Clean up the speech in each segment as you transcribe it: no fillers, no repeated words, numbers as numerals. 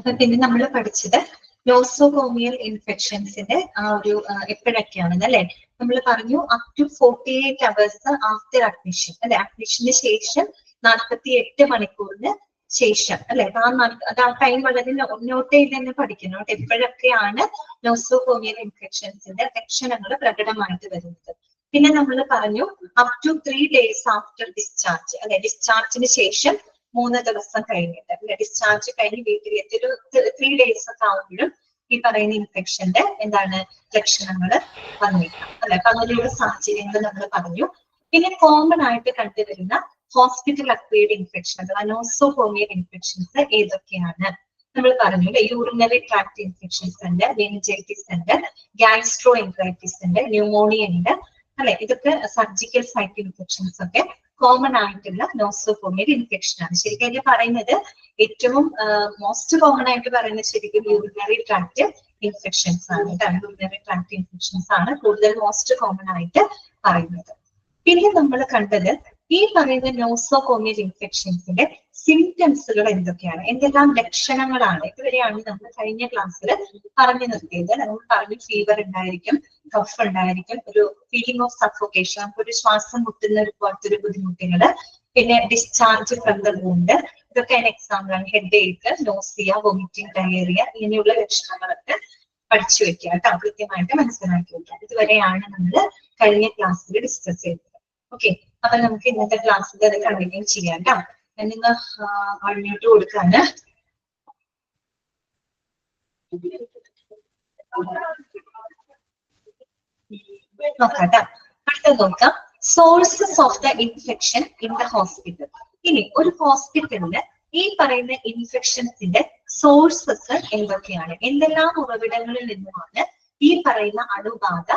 അപ്പൊ പിന്നെ നമ്മൾ പഠിച്ചത് നോസോകോമിയൽ ഇൻഫെക്ഷൻസിന്റെ ആ ഒരു എപ്പോഴൊക്കെയാണെന്ന് അല്ലെ. നമ്മൾ പറഞ്ഞു up to 48 hours after admission അല്ലെ. അഡ്മിഷന് ശേഷം 48 മണിക്കൂറിന് ശേഷം അല്ലെ. ആ ടൈം വളരെ നോട്ട് ചെയ്ത് തന്നെ പഠിക്കണം. എപ്പോഴൊക്കെയാണ് നോസോകോമിയൽ ഇൻഫെക്ഷൻസിന്റെ ലക്ഷണങ്ങൾ പ്രകടമായിട്ട് വരുന്നത്. പിന്നെ നമ്മൾ പറഞ്ഞു up to 3 days after discharge അല്ലെ. ഡിസ്ചാർജിന് ശേഷം 3 ദിവസം കഴിഞ്ഞിട്ട് അല്ലെ. ഡിസ്ചാർജ് കഴിഞ്ഞ് വീട്ടിലെത്തി ഒരു 3 days ഒക്കെ ആവുമ്പോഴും ഈ പറയുന്ന ഇൻഫെക്ഷന്റെ എന്താണ് ലക്ഷണങ്ങൾ വന്നേക്കാം അല്ലെ. അപ്പൊ അങ്ങനെയുള്ള സാഹചര്യങ്ങൾ നമ്മൾ പറഞ്ഞു. പിന്നെ കോമൺ ആയിട്ട് കണ്ടുവരുന്ന ഹോസ്പിറ്റൽ അക്വയർഡ് ഇൻഫെക്ഷൻ അഥവാ നോസോകോമിയൽ ഇൻഫെക്ഷൻസ് ഏതൊക്കെയാണ് നമ്മൾ പറഞ്ഞു അല്ലെ. യൂറിനറി ട്രാക്ട് ഇൻഫെക്ഷൻസ് ഉണ്ട്, മെനിഞ്ചൈറ്റിസ് ഉണ്ട്, ഗ്യാസ്ട്രോ എൻട്രൈറ്റിസ് ഉണ്ട്, ന്യൂമോണിയ ഉണ്ട് അല്ലെ. ഇതൊക്കെ സർജിക്കൽ സൈറ്റ് ഇൻഫെക്ഷൻസ് ഒക്കെ കോമൺ ആയിട്ടുള്ള നോസോകോമിയൽ ഇൻഫെക്ഷൻ ആണ്. ശരിക്കും അതിൽ പറയുന്നത് ഏറ്റവും മോസ്റ്റ് കോമൺ ആയിട്ട് പറയുന്നത് ശരിക്കും യൂറിനറി ട്രാക്ട് ഇൻഫെക്ഷൻസ് ആണ്. യൂറിനറി ട്രാക്ട് ഇൻഫെക്ഷൻസ് ആണ് കൂടുതൽ മോസ്റ്റ് കോമൺ ആയിട്ട് പറയുന്നത്. പിന്നെ നമ്മൾ കണ്ടത് ഈ പറയുന്ന നോസോകോമിയൽ ഇൻഫെക്ഷൻസിന്റെ സിംറ്റംസുകൾ എന്തൊക്കെയാണ്, എന്തെല്ലാം ലക്ഷണങ്ങളാണ്. ഇതുവരെയാണ് നമ്മൾ കഴിഞ്ഞ ക്ലാസ്സിൽ പറഞ്ഞു നിർത്തിയത്. നമ്മൾ പറഞ്ഞു ഫീവർ ഉണ്ടായിരിക്കും, കഫ് ഉണ്ടായിരിക്കും, ഒരു ഫീലിംഗ് ഓഫ് സഫോക്കേഷൻ, നമുക്കൊരു ശ്വാസം മുട്ടുന്ന ഒരു പോലത്തെ ബുദ്ധിമുട്ടുകള്, പിന്നെ ഡിസ്ചാർജ് ഫ്രം ദ വൂണ്ട്, ഇതൊക്കെ അതിന് എക്സാമ്പിൾ ആണ്. ഹെഡ് ഏക്ക്, നോസിയ, വോമിറ്റിംഗ്, ഡയേറിയ, ഇങ്ങനെയുള്ള ലക്ഷണങ്ങളൊക്കെ പഠിച്ചു വെക്കുക കേട്ടോ, കൃത്യമായിട്ട് മനസ്സിലാക്കി വെക്കുക. ഇതുവരെയാണ് നമ്മൾ കഴിഞ്ഞ ക്ലാസ്സിൽ ഡിസ്കസ് ചെയ്തത്. ഓക്കെ, അപ്പൊ നമുക്ക് ഇന്നത്തെ ക്ലാസ്സിൽ അത് കണ്ടിന്യൂ ചെയ്യാം കേട്ടോ. ഞാൻ ഇന്ന് അൺമ്യൂട്ട് കൊടുക്കാണ്. നോക്കാട്ടോ, അടുത്തത് നോക്കാം. Sources of the infection in the hospital. ഇനി ഒരു ഹോസ്പിറ്റലില് ഈ പറയുന്ന ഇൻഫെക്ഷൻസിന്റെ സോഴ്സസ് എന്തൊക്കെയാണ്, എന്തെല്ലാം ഉറവിടങ്ങളിൽ നിന്നുമാണ് ഈ പറയുന്ന അണുബാധ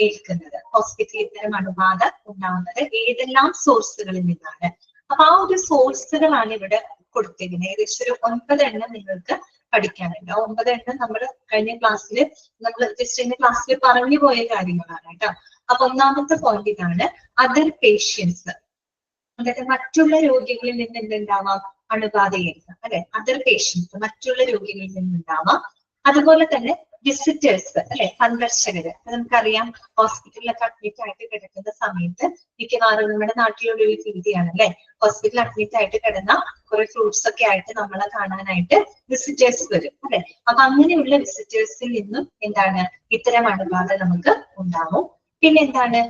ഏൽക്കുന്നത്, ഹോസ്പിറ്റലിൽ ഇത്തരം അണുബാധ ഉണ്ടാവുന്നത് ഏതെല്ലാം സോഴ്സുകളിൽ നിന്നാണ്. അപ്പൊ ആ ഒരു സോഴ്സുകളാണ് ഇവിടെ കൊടുത്തിരിക്കുന്നത്. ഏകദേശം ഒരു 9 എണ്ണം നിങ്ങൾക്ക് പഠിക്കാനുണ്ട്. 9 എണ്ണം നമ്മൾ കഴിഞ്ഞ ക്ലാസ്സിൽ നമ്മൾ ജസ്റ്റ് ക്ലാസ്സിൽ പറഞ്ഞു പോയ കാര്യങ്ങളാണ് കേട്ടോ. അപ്പൊ ഒന്നാമത്തെ പോയിന്റ് ഇതാണ്, അതർ പേഷ്യൻസ്. അതായത് മറ്റുള്ള രോഗികളിൽ നിന്ന് എന്തുണ്ടാവാം, അണുബാധ ഏൽക്കാം അല്ലെ. അതർ പേഷ്യൻസ് മറ്റുള്ള രോഗികളിൽ നിന്നുണ്ടാവാം. അതുപോലെ തന്നെ വിസിറ്റേഴ്സ് അല്ലെ, സന്ദർശകര്. നമുക്കറിയാം ഹോസ്പിറ്റലിലൊക്കെ അഡ്മിറ്റ് ആയിട്ട് കിടക്കുന്ന സമയത്ത് മിക്കവാറും നമ്മുടെ നാട്ടിലുള്ള ഒരു രീതിയാണ് അല്ലെ, ഹോസ്പിറ്റലിൽ അഡ്മിറ്റ് ആയിട്ട് കിടന്ന കുറെ ഫ്രൂട്ട്സ് ഒക്കെ ആയിട്ട് നമ്മളെ കാണാനായിട്ട് വിസിറ്റേഴ്സ് വരും അല്ലെ. അപ്പൊ അങ്ങനെയുള്ള വിസിറ്റേഴ്സിൽ നിന്നും എന്താണ് ഇത്തരം അണുബാധ നമുക്ക് ഉണ്ടാവും. പിന്നെ എന്താണ്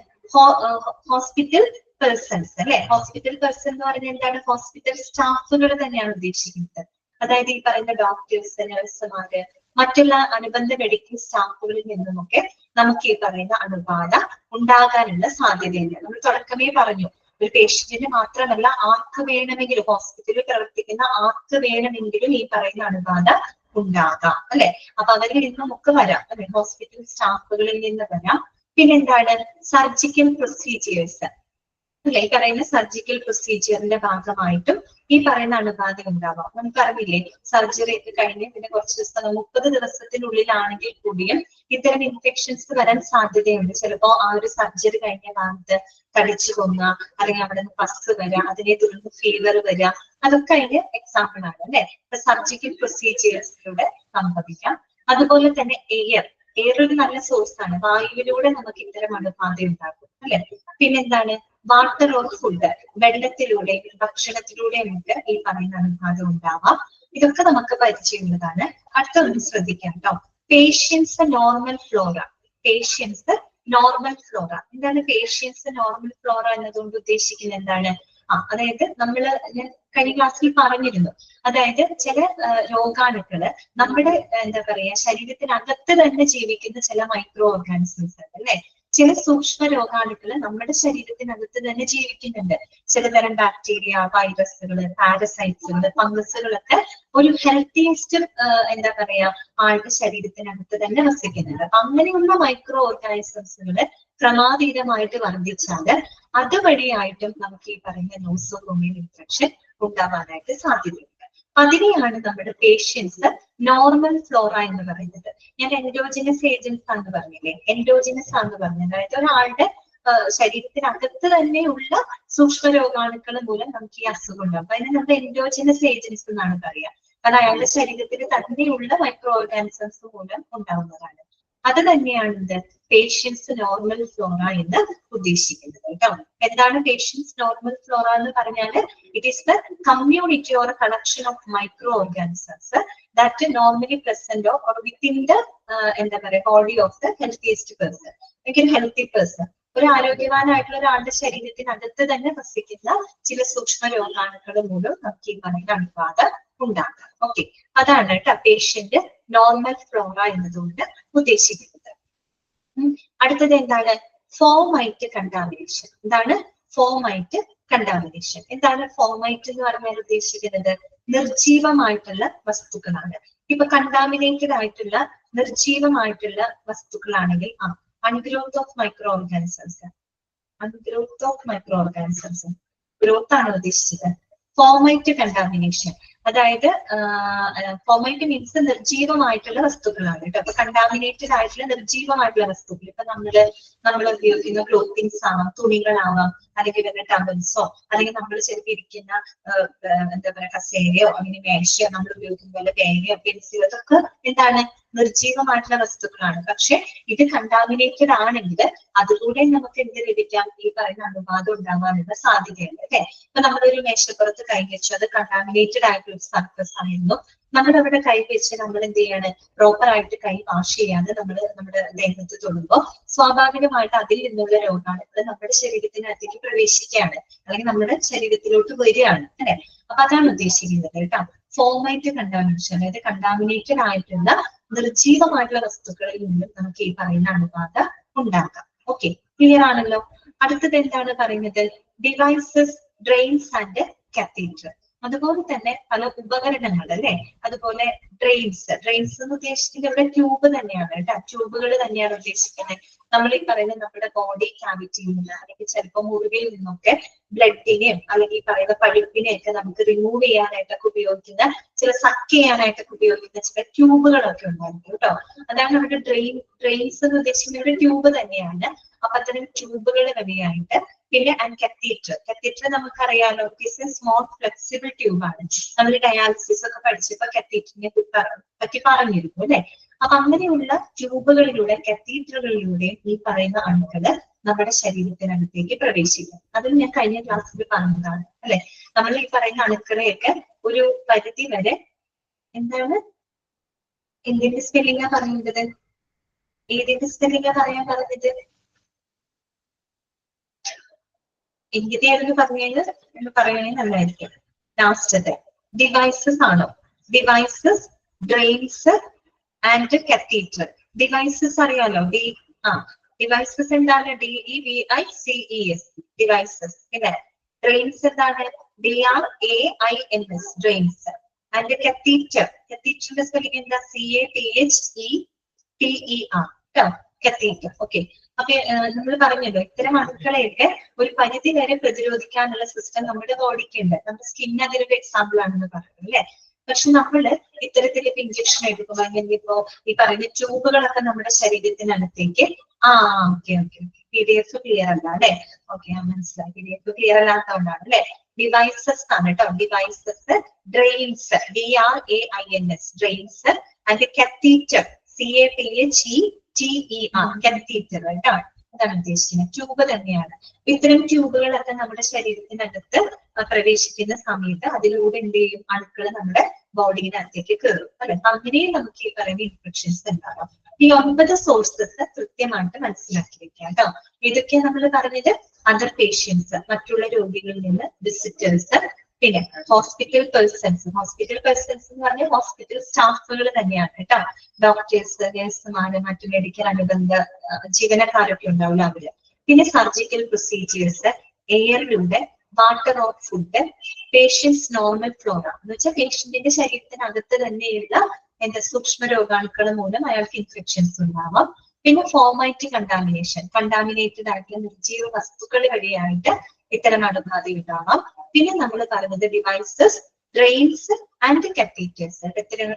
ഹോസ്പിറ്റൽ പേഴ്സൺസ് അല്ലെ. ഹോസ്പിറ്റൽ പേഴ്സൺ എന്ന് പറയുന്നത് എന്താണ്, ഹോസ്പിറ്റൽ സ്റ്റാഫുകൾ തന്നെയാണ് ഉദ്ദേശിക്കുന്നത്. അതായത് ഈ പറയുന്ന ഡോക്ടേഴ്സ്, നഴ്സുമാര്, മറ്റുള്ള അനുബന്ധ മെഡിക്കൽ സ്റ്റാഫുകളിൽ നിന്നുമൊക്കെ നമുക്ക് ഈ പറയുന്ന അണുബാധ ഉണ്ടാകാനുള്ള സാധ്യതയുണ്ട്. നമ്മൾ തുടക്കമേ പറഞ്ഞു, ഒരു പേഷ്യന്റിന് മാത്രമല്ല ആർക്ക് വേണമെങ്കിലും, ഹോസ്പിറ്റലിൽ പ്രവർത്തിക്കുന്ന ആർക്ക് വേണമെങ്കിലും ഈ പറയുന്ന അണുബാധ ഉണ്ടാകാം അല്ലെ. അപ്പൊ അവരിൽ നിന്നുമൊക്കെ വരാം അല്ലെ, ഹോസ്പിറ്റൽ സ്റ്റാഫുകളിൽ നിന്ന് വരാം. പിന്നെന്താണ് സർജിക്കൽ പ്രൊസീജിയേഴ്സ് അല്ലെ. ഈ പറയുന്ന സർജിക്കൽ പ്രൊസീജിയറിന്റെ ഭാഗമായിട്ടും ഈ പറയുന്ന അണുബാധ ഉണ്ടാവാം. നമുക്കറിയില്ലേ, സർജറി ഒക്കെ കഴിഞ്ഞ് പിന്നെ കുറച്ച് ദിവസം 30 ദിവസത്തിനുള്ളിലാണെങ്കിൽ കൂടിയും ഇത്തരം ഇൻഫെക്ഷൻസ് വരാൻ സാധ്യതയുണ്ട്. ചിലപ്പോ ആ ഒരു സർജറി കഴിഞ്ഞ ഭാഗത്ത് തടിച്ചു കൊന്ന, അല്ലെങ്കിൽ അവിടെ നിന്ന് പസ് വരാം, അതിനെ തുടർന്ന് ഫീവർ വരാം, അതൊക്കെ അതിന് എക്സാമ്പിൾ ആണ് അല്ലെ. ഇപ്പൊ സർജിക്കൽ പ്രൊസീജിയേഴ്സിലൂടെ സംഭവിക്കാം. അതുപോലെ തന്നെ എയർ ഒരു നല്ല സോഴ്സ് ആണ്. വായുവിലൂടെ നമുക്ക് ഇത്തരം അണുബാധ ഉണ്ടാകും അല്ലെ. പിന്നെന്താണ് വാട്ടർ ഓർ ഫുഡ്, വെള്ളത്തിലൂടെയും ഭക്ഷണത്തിലൂടെയും ഒക്കെ ഈ പറയുന്ന അണുബാധ ഉണ്ടാവാം. ഇതൊക്കെ നമുക്ക് പരിചയമുള്ളതാണ്. അടുത്തൊന്ന് ശ്രദ്ധിക്കാം കേട്ടോ. Patients normal flora. Patients normal flora എന്താണ്, പേഷ്യൻസ് നോർമൽ ഫ്ലോറ എന്നതുകൊണ്ട് ഉദ്ദേശിക്കുന്നത് എന്താണ്? അതായത് നമ്മള് ഞാൻ കഴിഞ്ഞ ക്ലാസ്സിൽ പറഞ്ഞിരുന്നു, അതായത് ചില രോഗാണുക്കള് നമ്മുടെ എന്താ പറയാ ശരീരത്തിനകത്ത് തന്നെ ജീവിക്കുന്ന ചില മൈക്രോ ഓർഗാനിസംസ് ഉണ്ട് അല്ലെ. ചില സൂക്ഷ്മ രോഗാണുക്കള് നമ്മുടെ ശരീരത്തിനകത്ത് തന്നെ ജീവിക്കുന്നുണ്ട്. ചിലതരം ബാക്ടീരിയ, വൈറസുകള്, പാരസൈറ്റ്സുകള്, ഫംഗസുകളൊക്കെ ഒരു ഹെൽത്തിയസ്റ്റ് എന്താ പറയാ ആളുടെ ശരീരത്തിനകത്ത് തന്നെ വസിക്കുന്നുണ്ട്. അപ്പൊ അങ്ങനെയുള്ള മൈക്രോ ഓർഗാനിസംസുകള് ക്രമാതീതമായിട്ട് വർദ്ധിച്ചാല് അതുവഴിയായിട്ടും നമുക്ക് ഈ പറയുന്ന നോസോകോമിയൽ ഇൻഫെക്ഷൻ ഉണ്ടാവാനായിട്ട് സാധ്യതയുണ്ട്. അതിനെയാണ് നമ്മുടെ പേഷ്യൻസ് നോർമൽ ഫ്ലോറ എന്ന് പറയുന്നത്. ഞാൻ എൻഡോജിനസ് ഏജൻസ് ആണെന്ന് പറഞ്ഞില്ലേ, എൻഡോജിനസ് ആണെന്ന് പറഞ്ഞത് അതായത് ഒരാളുടെ ശരീരത്തിനകത്ത് തന്നെയുള്ള സൂക്ഷ്മ രോഗാണുക്കൾ മൂലം നമുക്ക് ഈ അസുഖം ഉണ്ടാവും. അതിന് നമ്മൾ എൻഡോജിനസ് ഏജൻസ് എന്നാണ് പറയുക. അത് അയാളുടെ ശരീരത്തിൽ തന്നെയുള്ള മൈക്രോ ഓർഗാനിസംസ് മൂലം ഉണ്ടാവുന്നതാണ്. അത് തന്നെയാണ് ഇത് പേഷ്യൻസ് നോർമൽ ഫ്ലോറ എന്ന് ഉദ്ദേശിക്കുന്നത് കേട്ടോ. എന്താണ് പേഷ്യൻസ് നോർമൽ ഫ്ലോറ എന്ന് പറഞ്ഞാൽ it is the community or collection of micro organisms that normally present or within the എന്താ പറയുക body of the healthiest person, അല്ലെങ്കിൽ ഹെൽത്തി പേഴ്സൺ. ഒരു ആരോഗ്യവാനായിട്ടുള്ള ഒരാളുടെ ശരീരത്തിനകത്ത് തന്നെ വസിക്കുന്ന ചില സൂക്ഷ്മ രോഗാണുക്കൾ മൂലം നമുക്ക് ഈ പറയുന്ന അണുബാധ ഉണ്ടാക്കാം. ഓക്കെ, അതാണ് കേട്ടോ പേഷ്യന്റ് നോർമൽ ഫ്ലോറ എന്നതുകൊണ്ട് ഉദ്ദേശിക്കുന്നത്. അടുത്തത് എന്താണ്? ഫോമൈറ്റ് കണ്ടാമിനേഷൻ. എന്താണ് ഫോമൈറ്റ് കണ്ടാമിനേഷൻ? എന്താണ് ഫോമൈറ്റ് എന്ന് പറഞ്ഞാൽ ഉദ്ദേശിക്കുന്നത്? നിർജീവമായിട്ടുള്ള വസ്തുക്കളാണ്. ഇപ്പൊ കണ്ടാമിനേറ്റഡ് ആയിട്ടുള്ള നിർജീവമായിട്ടുള്ള വസ്തുക്കളാണെങ്കിൽ and growth of micro organisms, and growth of micro organisms, growth ആണ് ഉദ്ദേശിച്ചത്. ഫോമൈറ്റ് കണ്ടാമിനേഷൻ അതായത് ഫോമൈറ്റ് മീൻസ് നിർജീവമായിട്ടുള്ള വസ്തുക്കളാണ് കേട്ടോ. അപ്പൊ കണ്ടാമിനേറ്റഡ് ആയിട്ടുള്ള നിർജീവമായിട്ടുള്ള വസ്തുക്കൾ ഇപ്പൊ നമ്മൾ ഉപയോഗിക്കുന്ന ക്ലോത്തിങ്സ് ആവാം, തുണികളാവാം, അല്ലെങ്കിൽ വല്ല ടവൽസോ, അല്ലെങ്കിൽ നമ്മൾ ചിലപ്പോൾ ഇരിക്കുന്ന എന്താ പറയുക കസേരയോ അല്ലെങ്കിൽ മേശയോ, നമ്മൾ ഉപയോഗിക്കുന്ന പോലെ പേനയോ പെൻസിലോ, അതൊക്കെ എന്താണ് നിർജീവമായിട്ടുള്ള വസ്തുക്കളാണ്. പക്ഷെ ഇത് കണ്ടാമിനേറ്റഡ് ആണെങ്കിൽ അതിലൂടെ നമുക്ക് എന്ത് ലഭിക്കാം? ഈ പറയുന്ന അണുബാധ ഉണ്ടാവാനുള്ള സാധ്യതയുണ്ട് അല്ലെ. ഇപ്പൊ നമ്മളൊരു മേശപ്പുറത്ത് കൈ വെച്ചു, അത് കണ്ടാമിനേറ്റഡ് ആയിട്ടുള്ള സർഫസ് ആയിരുന്നു, നമ്മൾ അവിടെ കൈ വെച്ച് നമ്മൾ എന്ത് ചെയ്യാണ്? പ്രോപ്പർ ആയിട്ട് കൈ വാഷ് ചെയ്യാതെ നമ്മൾ നമ്മുടെ ദേഹത്ത് തൊടുമ്പോൾ സ്വാഭാവികമായിട്ട് അതിൽ നിന്നുള്ള രോഗാണുക്കൾ നമ്മുടെ ശരീരത്തിനകത്തേക്ക് പ്രവേശിക്കുകയാണ്, അല്ലെങ്കിൽ നമ്മുടെ ശരീരത്തിലോട്ട് വരികയാണ് അല്ലെ. അപ്പൊ അതാണ് ഉദ്ദേശിക്കുന്നത് കേട്ടോ. ഫോമൈറ്റ് കണ്ടാമിനേഷൻ അതായത് കണ്ടാമിനേറ്റഡ് ആയിട്ടുള്ള നിർജീവമായിട്ടുള്ള വസ്തുക്കളിൽ നിന്നും നമുക്ക് ഈ പറയുന്ന അണുബാധ ഉണ്ടാക്കാം. ഓക്കെ, ക്ലിയർ ആണല്ലോ. അടുത്തത് എന്താണ് പറയുന്നത്? Devices, drains and cathedral. അതുപോലെ തന്നെ പല ഉപകരണങ്ങൾ അല്ലെ. അതുപോലെ ഡ്രെയിൻസ് എന്ന് ഉദ്ദേശിക്കുന്നത് ഇവിടെ ട്യൂബ് തന്നെയാണ് കേട്ടോ. ട്യൂബുകൾ തന്നെയാണ് ഉദ്ദേശിക്കുന്നത്. നമ്മൾ ഈ പറയുന്ന നമ്മുടെ ബോഡി ക്യാവിറ്റിയിൽ നിന്ന് അല്ലെങ്കിൽ ചിലപ്പോൾ മുറിവിൽ നിന്നൊക്കെ ബ്ലഡിനെയും അല്ലെങ്കിൽ പറയുന്ന പഴുപ്പിനെയൊക്കെ നമുക്ക് റിമൂവ് ചെയ്യാനായിട്ടൊക്കെ ഉപയോഗിക്കുന്ന, ചില സക്ക് ചെയ്യാനായിട്ടൊക്കെ ഉപയോഗിക്കുന്ന ചില ട്യൂബുകളൊക്കെ ഉണ്ടായിരിക്കും കേട്ടോ. അതാണ് നമ്മുടെ ഡ്രെയിൻസ് എന്ന് ഉദ്ദേശിക്കുന്നത് ഇവിടെ ട്യൂബ് തന്നെയാണ്. അപ്പൊ അത്തരം ട്യൂബുകൾ വഴിയായിട്ട്. പിന്നെ കത്തീറ്റർ നമുക്കറിയാലോ, it's A small flexible tube ആണ്. നമ്മൾ ഡയാലിസിസ് ഒക്കെ പഠിച്ചപ്പോ കത്തീറ്ററിനെ പറ്റി പറഞ്ഞിരുന്നു അല്ലെ. അപ്പൊ അങ്ങനെയുള്ള ട്യൂബുകളിലൂടെ, കത്തീറ്ററുകളിലൂടെയും ഈ പറയുന്ന അണുക്കള് നമ്മുടെ ശരീരത്തിനകത്തേക്ക് പ്രവേശിക്കും. അതിൽ ഞാൻ കഴിഞ്ഞ ക്ലാസ്സിൽ പറഞ്ഞതാണ് അല്ലെ. നമ്മൾ ഈ പറയുന്ന അണുക്കളെയൊക്കെ ഒരു പരിധി വരെ എന്താണ്, എന്തിന്റെ സ്പെല്ലിംഗാ പറയുന്നത്? ഏതിന്റെ സ്പെല്ലിംഗാ പറയാൻ പറഞ്ഞത്? എന്തിനായിരുന്നു പറയുകയാണെങ്കിൽ നല്ലതായിരിക്കും. ലാസ്റ്റത്തെ ഡിവൈസസ് ആണോ? Devices, drains and catheter. Devices അറിയാലോ, ഡിവൈസസ് എന്താണ്? DEVICES devices. പിന്നെ ഡ്രെയിൻസ് എന്താണ്? DRAINS drains. ആൻഡ് കത്തീറ്ററിന്റെ സ്പെല്ലിംഗ് എന്താ? CATHETER catheter. ഓക്കെ, അപ്പൊ നമ്മൾ പറഞ്ഞല്ലോ ഇത്തരം അണുക്കളെയൊക്കെ ഒരു പരിധി വരെ പ്രതിരോധിക്കാനുള്ള സിസ്റ്റം നമ്മുടെ ബോഡിക്ക് ഉണ്ട്. നമ്മുടെ സ്കിൻ അതിലൊരു എക്സാമ്പിൾ ആണെന്ന് പറയുന്നത് അല്ലെ. പക്ഷെ നമ്മള് ഇത്തരത്തിൽ ഇപ്പൊ ഇഞ്ചക്ഷൻ എടുക്കുമ്പോൾ അല്ലെങ്കിൽ ഇപ്പോ ഈ പറയുന്ന ട്യൂബുകളൊക്കെ നമ്മുടെ ശരീരത്തിനകത്തേക്ക് ഓക്കെ PDF ക്ലിയർ അല്ല അല്ലെ. ഓക്കെ, മനസ്സിലായി. PDF ക്ലിയർ അല്ലാത്തതുകൊണ്ടാണ് അല്ലെ. ഡിവൈസസ് ആണ് കേട്ടോ. Devices, drains, DRAINS drains and catheter, CATHETER catheter കേട്ടോ. അതാണ് ഉദ്ദേശിക്കുന്നത്. ട്യൂബ് തന്നെയാണ്. ഇത്തരം ട്യൂബുകളൊക്കെ നമ്മുടെ ശരീരത്തിനകത്ത് പ്രവേശിക്കുന്ന സമയത്ത് അതിലൂടെ എന്ത് ചെയ്യും? അണുക്കൾ നമ്മുടെ ബോഡിയിനകത്തേക്ക് കയറും അല്ലെ. അങ്ങനെയും നമുക്ക് ഈ പറയുന്ന ഇൻഫെക്ഷൻസ് ഉണ്ടാകാം. ഈ 9 സോഴ്സസ് കൃത്യമായിട്ട് മനസ്സിലാക്കി വെക്കാം കേട്ടോ. ഇതൊക്കെയാണ് നമ്മൾ പറഞ്ഞത്. അതർ പേഷ്യൻസ്, മറ്റുള്ള രോഗികളിൽ നിന്ന്, വിസിറ്റേഴ്സ്, പിന്നെ ഹോസ്പിറ്റൽ പേഴ്സൺസ് എന്ന് പറഞ്ഞാൽ ഹോസ്പിറ്റൽ സ്റ്റാഫുകൾ തന്നെയാണ് കേട്ടോ. ഡോക്ടേഴ്സ്, നഴ്സുമാര്, മറ്റു മെഡിക്കൽ അനുബന്ധ ജീവനക്കാരൊക്കെ ഉണ്ടാവില്ല അവര്. പിന്നെ സർജിക്കൽ പ്രൊസീജിയേഴ്സ്, എയറിലൂടെ, water or food, patients normal flora എന്ന് വെച്ചാൽ പേഷ്യന്റിന്റെ ശരീരത്തിനകത്ത് തന്നെയുള്ള സൂക്ഷ്മ രോഗാണുക്കൾ മൂലം അയാൾക്ക് ഇൻഫെക്ഷൻസ് ഉണ്ടാവാം. പിന്നെ ഫോമൈറ്റ് കണ്ടാമിനേഷൻ, കണ്ടാമിനേറ്റഡ് ആയിട്ടുള്ള നിർജീവ വസ്തുക്കൾ വഴിയായിട്ട് ഇത്തരം അണുബാധ ഉണ്ടാവാം. പിന്നെ നമ്മൾ പറഞ്ഞത് ഡിവൈസസ്, ഡ്രെയിൻസ് ആൻഡ് കത്തീറ്റേഴ്സ്,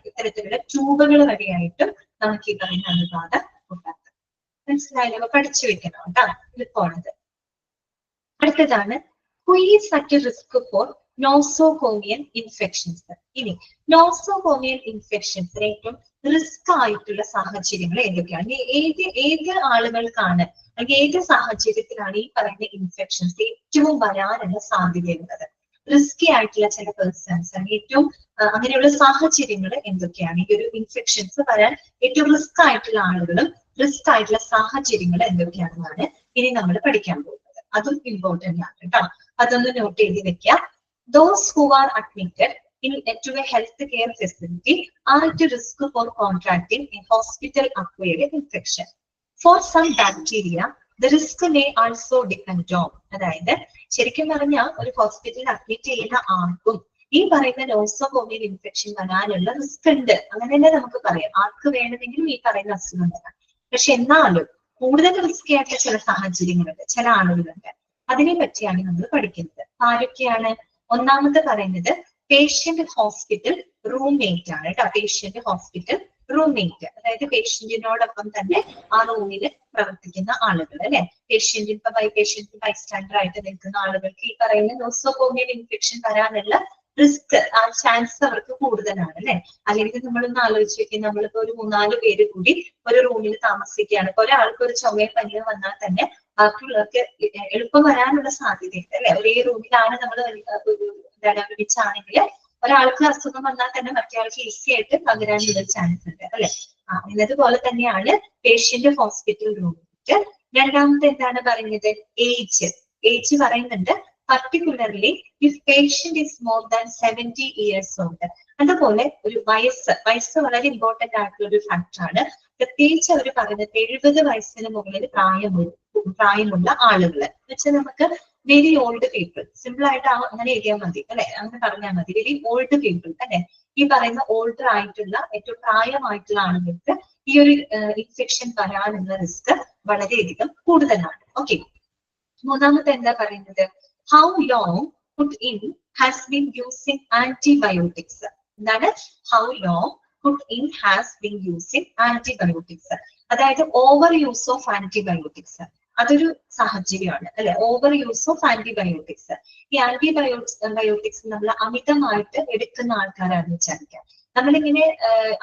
ഇത്തരത്തിലുള്ള ട്യൂബുകൾ വഴിയായിട്ടും നമുക്ക് ഈ പറയുന്ന അണുബാധ ഉണ്ടാക്കാം. മനസ്സിലായാലും പഠിച്ചു വെക്കണം കേട്ടോ. എളുപ്പമാണത്. അടുത്തതാണ്, who is at risk for nosocomial infections. ഇനി നോസോകോമിയൽ ഇൻഫെക്ഷൻസിന് ഏറ്റവും റിസ്ക് ആയിട്ടുള്ള സാഹചര്യങ്ങൾ ഏതൊക്കെയാണ്? ഏത് ആളുകൾക്കാണ് അല്ലെങ്കിൽ ഏത് സാഹചര്യത്തിലാണ് ഈ പറയുന്ന ഇൻഫെക്ഷൻസ് ഏറ്റവും വരാനുള്ള സാധ്യതയുള്ളത്? റിസ്കി ആയിട്ടുള്ള ചില പേഴ്സൺസ് അല്ലെങ്കിൽ ഏറ്റവും അങ്ങനെയുള്ള സാഹചര്യങ്ങൾ എന്തൊക്കെയാണ്? ഈ ഒരു ഇൻഫെക്ഷൻസ് വരാൻ ഏറ്റവും റിസ്ക് ആയിട്ടുള്ള ആളുകളും റിസ്ക് ആയിട്ടുള്ള സാഹചര്യങ്ങൾ എന്തൊക്കെയാണെന്നാണ് ഇനി നമ്മൾ പഠിക്കാൻ പോകുന്നത്. അതും ഇമ്പോർട്ടന്റ് ആണ് കേട്ടോ. അതൊന്ന് നോട്ട് ചെയ്ത് വെക്കുക. Those who are admitted to a healthcare facility are at risk for contracting a hospital-acquired infection. For some bacteria, the risk may also depend on. അതായത് ശരിക്കും പറഞ്ഞാൽ ഒരു ഹോസ്പിറ്റലിൽ അഡ്മിറ്റ് ചെയ്യുന്ന ആർക്കും ഈ പറയുന്ന നോസോകോമിയൽ ഇൻഫെക്ഷൻ വരാനുള്ള റിസ്ക് ഉണ്ട്. അങ്ങനെ തന്നെ നമുക്ക് പറയാം. ആർക്ക് വേണമെങ്കിലും ഈ പറയുന്ന അസുഖം വരാം. പക്ഷെ എന്നാലും കൂടുതൽ റിസ്കി ആയിട്ടുള്ള ചില സാഹചര്യങ്ങളുണ്ട്, ചില ആളുകളുണ്ട്. അതിനെ പറ്റിയാണ് നമ്മൾ പഠിക്കുന്നത്. ആരൊക്കെയാണ്? ഒന്നാമത്തെ പറയുന്നത് പേഷ്യന്റ് ഹോസ്പിറ്റൽ റൂംമേറ്റ് ആണ് കേട്ടോ. പേഷ്യന്റ് ഹോസ്പിറ്റൽ റൂംമേറ്റ്, അതായത് പേഷ്യന്റിനോടൊപ്പം തന്നെ ആ റൂമിൽ പ്രവർത്തിക്കുന്ന ആളുകൾ അല്ലെ. പേഷ്യന്റ് ഇപ്പൊ പേഷ്യന്റ് ബൈസ്റ്റാൻഡർ ആയിട്ട് നിൽക്കുന്ന ആളുകൾക്ക് ഈ പറയുന്ന നോസോകോമിയൽ ഇൻഫെക്ഷൻ വരാനുള്ള റിസ്ക്, ആ ചാൻസ് അവർക്ക് കൂടുതലാണ് അല്ലെ. അല്ലെങ്കിൽ നമ്മളൊന്ന് ആലോചിച്ച് നോക്കി, നമ്മളിപ്പോ ഒരു 3-4 പേര് കൂടി ഒരു റൂമിൽ താമസിക്കുകയാണ്. ഇപ്പൊ ഒരാൾക്ക് ഒരു ചുമയോ പനിയോ വന്നാൽ തന്നെ ബാക്കിയുള്ളവർക്ക് എളുപ്പം വരാനുള്ള സാധ്യതയുണ്ട് അല്ലെ. ഒരേ റൂമിലാണ് നമ്മൾ ഒരുമിച്ചാണെങ്കിൽ ഒരാൾക്ക് അസുഖം വന്നാൽ തന്നെ മറ്റേയാൾക്ക് ഈസി ആയിട്ട് പകരാനുള്ള ചാൻസ് ഉണ്ട് അല്ലെ. എന്നതുപോലെ തന്നെയാണ് പേഷ്യന്റ് ഹോസ്പിറ്റൽ റൂമിൽ. രണ്ടാമത്തെ എന്താണ് പറയുന്നത്? ഏജ് പറയുന്നുണ്ട്. particularly if patient is more than 70 years old. അതുപോലെ ഒരു വയസ്സ് വളരെ ഇമ്പോർട്ടന്റ് ആയിട്ടുള്ള ഒരു ഫാക്ടർ ആണ്. പ്രത്യേകിച്ച് അവർ പറയുന്നത് 70 വയസ്സിന് മുകളിൽ പ്രായമുള്ള ആളുകൾ വെച്ചാൽ നമുക്ക് വെരി ഓൾഡ് പീപ്പിൾ, സിമ്പിൾ ആയിട്ട് അങ്ങനെ എഴുതിയാൽ മതി അല്ലെ, അങ്ങനെ പറഞ്ഞാൽ മതി. വെരി ഓൾഡ് പീപ്പിൾ അല്ലെ. ഈ പറയുന്ന ഓൾഡർ ആയിട്ടുള്ള ഏറ്റവും പ്രായമായിട്ടുള്ള ആളുകൾക്ക് ഈ ഒരു ഇൻഫെക്ഷൻ വരാനുള്ള റിസ്ക് വളരെയധികം കൂടുതലാണ്. ഓക്കെ, മൂന്നാമത്തെ എന്താ പറയുന്നത്? How long put in has been using antibiotics. എന്താണ്? How long put in has been using antibiotics. അതായത് ഓവർ യൂസ് ഓഫ് ആന്റിബയോട്ടിക്സ് അതൊരു സാഹചര്യമാണ് അല്ലെ. Over use of antibiotics. ഈ ആന്റിബയോട്ടിക്സ് നമ്മൾ അമിതമായിട്ട് എടുക്കുന്ന ആൾക്കാരാണെന്ന് വിചാരിക്കാം. നമ്മളിങ്ങനെ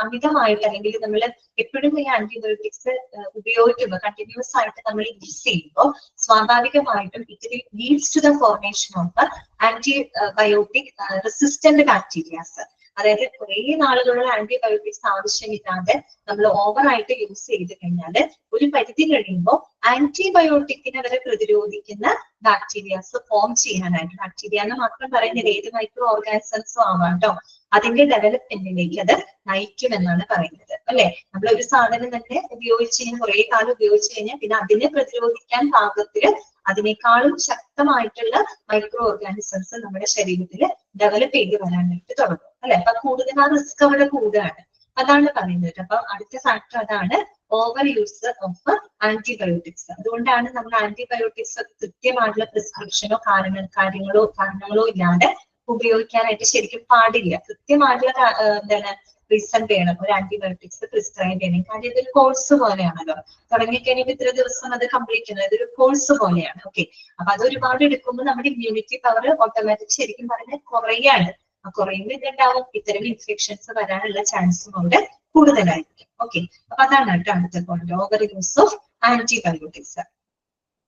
അമിതമായിട്ട് അല്ലെങ്കിൽ നമ്മൾ എപ്പോഴും ഈ ആന്റിബയോട്ടിക്സ് ഉപയോഗിക്കുമ്പോൾ കണ്ടിന്യൂസ് ആയിട്ട് നമ്മൾ യൂസ് ചെയ്യുമ്പോൾ സ്വാഭാവികമായിട്ടും it leads to the formation of antibiotic resistant bacterias. അതായത് കുറെ നാളുകളുള്ള ആന്റിബയോട്ടിക്സ് ആവശ്യമില്ലാതെ നമ്മൾ ഓവറായിട്ട് യൂസ് ചെയ്ത് കഴിഞ്ഞാൽ ഒരു പരിധി കഴിയുമ്പോൾ ആന്റിബയോട്ടിക്കിനെ വരെ പ്രതിരോധിക്കുന്ന ബാക്ടീരിയാസ് ഫോം ചെയ്യാനായിട്ട്, ബാക്ടീരിയ എന്ന് മാത്രം പറയുന്നത് ഏത് മൈക്രോ ഓർഗാനിസംസും ആവാം കേട്ടോ, അതിന്റെ ഡെവലപ്മെന്റിലേക്ക് അത് നയിക്കുമെന്നാണ് പറയുന്നത് അല്ലെ. നമ്മൾ ഒരു സാധനം തന്നെ ഉപയോഗിച്ച് കഴിഞ്ഞാൽ കുറെ കാലം ഉപയോഗിച്ച് കഴിഞ്ഞാൽ പിന്നെ അതിനെ പ്രതിരോധിക്കാൻ പാകത്തില് അതിനേക്കാളും ശക്തമായിട്ടുള്ള മൈക്രോ ഓർഗാനിസംസ് നമ്മുടെ ശരീരത്തിൽ ഡെവലപ്പ് ചെയ്ത് വരാനായിട്ട് തുടങ്ങും അല്ലെ. അപ്പൊ കൂടുതൽ ആ റിസ്ക് അവിടെ കൂടുകയാണ്. അതാണ് പറയുന്നത്. അപ്പൊ അടുത്ത ഫാക്ടർ അതാണ് ഓവർ യൂസ് ഓഫ് ആന്റിബയോട്ടിക്സ്. അതുകൊണ്ടാണ് നമ്മൾ ആന്റിബയോട്ടിക്സ് കൃത്യമായിട്ടുള്ള പ്രിസ്ക്രിപ്ഷനോ കാരണങ്ങളോ ഇല്ലാതെ ഉപയോഗിക്കാനായിട്ട് ശരിക്കും പാടില്ല. കൃത്യമായിട്ടുള്ള എന്താണ് റീസൺ വേണം ഒരു ആന്റിബയോട്ടിക്സ് പ്രിസ്ക്രൈബ് ചെയ്യണം. കാരണം ഇതൊരു കോഴ്സ് പോലെയാണല്ലോ. തുടങ്ങിക്കഴിഞ്ഞാൽ ഇത്ര ദിവസം അത് കംപ്ലീറ്റ് ചെയ്യുന്നത് ഇതൊരു കോഴ്സ് പോലെയാണ്. ഓക്കെ, അപ്പൊ അത് ഒരുപാട് എടുക്കുമ്പോൾ നമ്മുടെ ഇമ്മ്യൂണിറ്റി പവർ ഓട്ടോമാറ്റിക് ശരിക്കും പറഞ്ഞാൽ കുറയാണ്. കുറയുമ്പോൾ ഇതുണ്ടാവും ഇത്തരം ഇൻഫെക്ഷൻസ് വരാനുള്ള ചാൻസും അവിടെ കൂടുതലായിരിക്കും. ഓക്കെ, അപ്പൊ അതാണ് കേട്ടോ അടുത്ത point, over use of antibiotics.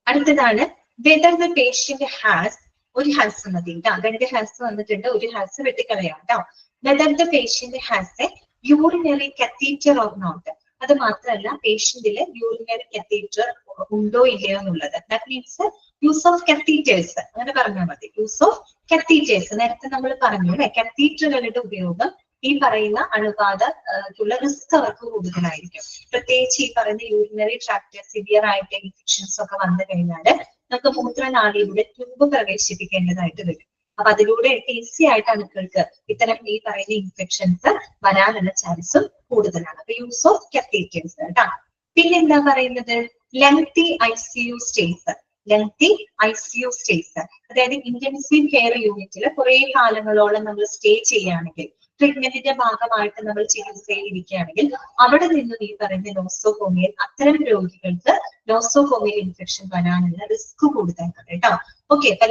അടുത്തതാണ് വെദർ ദ പേഷ്യന്റ് ഹാസ്, ഒരു ഹാസ് മതി കേട്ടോ, 2 ഹാസ് വന്നിട്ടുണ്ട്, ഒരു ഹാസ് വെട്ടിക്കളയാം കേട്ടോ. Whether the patient has a urinary catheter or not. അത് മാത്രമല്ല പേഷ്യന്റില് യൂറിനറി കത്തീറ്റർ ഉണ്ടോ ഇല്ലയോ എന്നുള്ളത്. That means use of catheters, അങ്ങനെ പറഞ്ഞാൽ മതി. യൂസ് ഓഫ് കത്തീറ്റേഴ്സ് നേരത്തെ നമ്മൾ പറഞ്ഞു അല്ലെ. കത്തീറ്ററുകളുടെ ഉപയോഗം ഈ പറയുന്ന അണുബാധക്കുള്ള റിസ്ക് അവർക്ക് കൂടുതലായിരിക്കും. പ്രത്യേകിച്ച് ഈ പറയുന്ന യൂറിനറി ട്രാക്ട് സിവിയർ ആയിട്ട് ഇൻഫെക്ഷൻസ് ഒക്കെ വന്നു കഴിഞ്ഞാല് നമുക്ക് മൂത്രനാളിയിലൂടെ ട്യൂബ് പ്രവേശിപ്പിക്കേണ്ടതായിട്ട് വരും. അപ്പൊ അതിലൂടെ ഈസി ആയിട്ട് അണുക്കൾക്ക് ഇത്തരം ഈ പറയുന്ന ഇൻഫെക്ഷൻസ് വരാനുള്ള ചാൻസും കൂടുതലാണ്. അപ്പൊ യൂസ് ഓഫ് കത്തീറ്റേഴ്സ് കേട്ടോ. പിന്നെ എന്താ പറയുന്നത്? Lengthy ICU stays. Lengthy ICU stays, അതായത് ഇന്റൻസീവ് കെയർ യൂണിറ്റിൽ കുറെ കാലങ്ങളോളം നമ്മൾ സ്റ്റേ ചെയ്യുകയാണെങ്കിൽ, ട്രീറ്റ്മെന്റിന്റെ ഭാഗമായിട്ട് നമ്മൾ ചികിത്സയിൽ ഇരിക്കുകയാണെങ്കിൽ അവിടെ നിന്നും ഈ പറയുന്ന നോസോകോമിയൽ, അത്തരം രോഗികൾക്ക് നോസോകോമിയൽ ഇൻഫെക്ഷൻ വരാനുള്ള റിസ്ക് കൂടുതലാണ് കേട്ടോ. ഓക്കെ, അപ്പൊ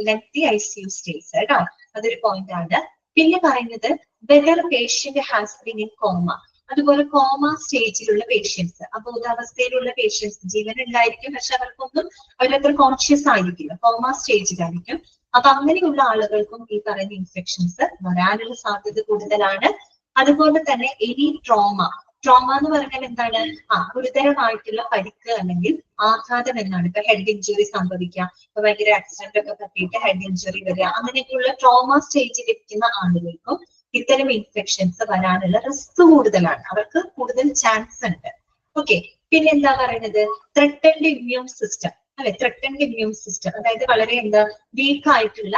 ലെങ്തി ICU സ്റ്റേസ് കേട്ടോ, അതൊരു പോയിന്റ് ആണ്. പിന്നെ പറയുന്നത് whether patient has been in comma, അതുപോലെ കോമ സ്റ്റേജിലുള്ള പേഷ്യൻസ്, അബോധാവസ്ഥയിലുള്ള പേഷ്യൻസ്, ജീവൻ ഉണ്ടായിരിക്കും പക്ഷെ അവരത്ര കോൺഷ്യസ് ആയിരിക്കില്ല, കോമ സ്റ്റേജിലായിരിക്കും. അപ്പൊ അങ്ങനെയുള്ള ആളുകൾക്കും ഈ പറയുന്ന ഇൻഫെക്ഷൻസ് വരാനുള്ള സാധ്യത കൂടുതലാണ്. അതുപോലെ തന്നെ എനി ട്രോമ എന്ന് പറഞ്ഞാൽ എന്താണ്? ഗുരുതരമായിട്ടുള്ള പരിക്ക് അല്ലെങ്കിൽ ആഘാതം എന്നാണ്. ഇപ്പൊ ഹെഡ് ഇഞ്ചുറി സംഭവിക്കാം, ഇപ്പൊ ഭയങ്കര ആക്സിഡന്റ് ഒക്കെ പറ്റിയിട്ട് ഹെഡ് ഇഞ്ചുറി വരിക, അങ്ങനെയൊക്കെയുള്ള ട്രോമ സ്റ്റേജിൽ ഇരിക്കുന്ന ആളുകൾക്കും ഇത്തരം ഇൻഫെക്ഷൻസ് വരാനുള്ള റിസ്ക് കൂടുതലാണ്, അവർക്ക് കൂടുതൽ ചാൻസ് ഉണ്ട്. ഓക്കെ, പിന്നെ എന്താ പറയുന്നത്? ത്രെട്ടൻഡ് ഇമ്മ്യൂൺ സിസ്റ്റം അല്ലെ, ത്രെട്ടൻഡ് ഇമ്മ്യൂൺ സിസ്റ്റം, അതായത് വളരെ വീക്ക് ആയിട്ടുള്ള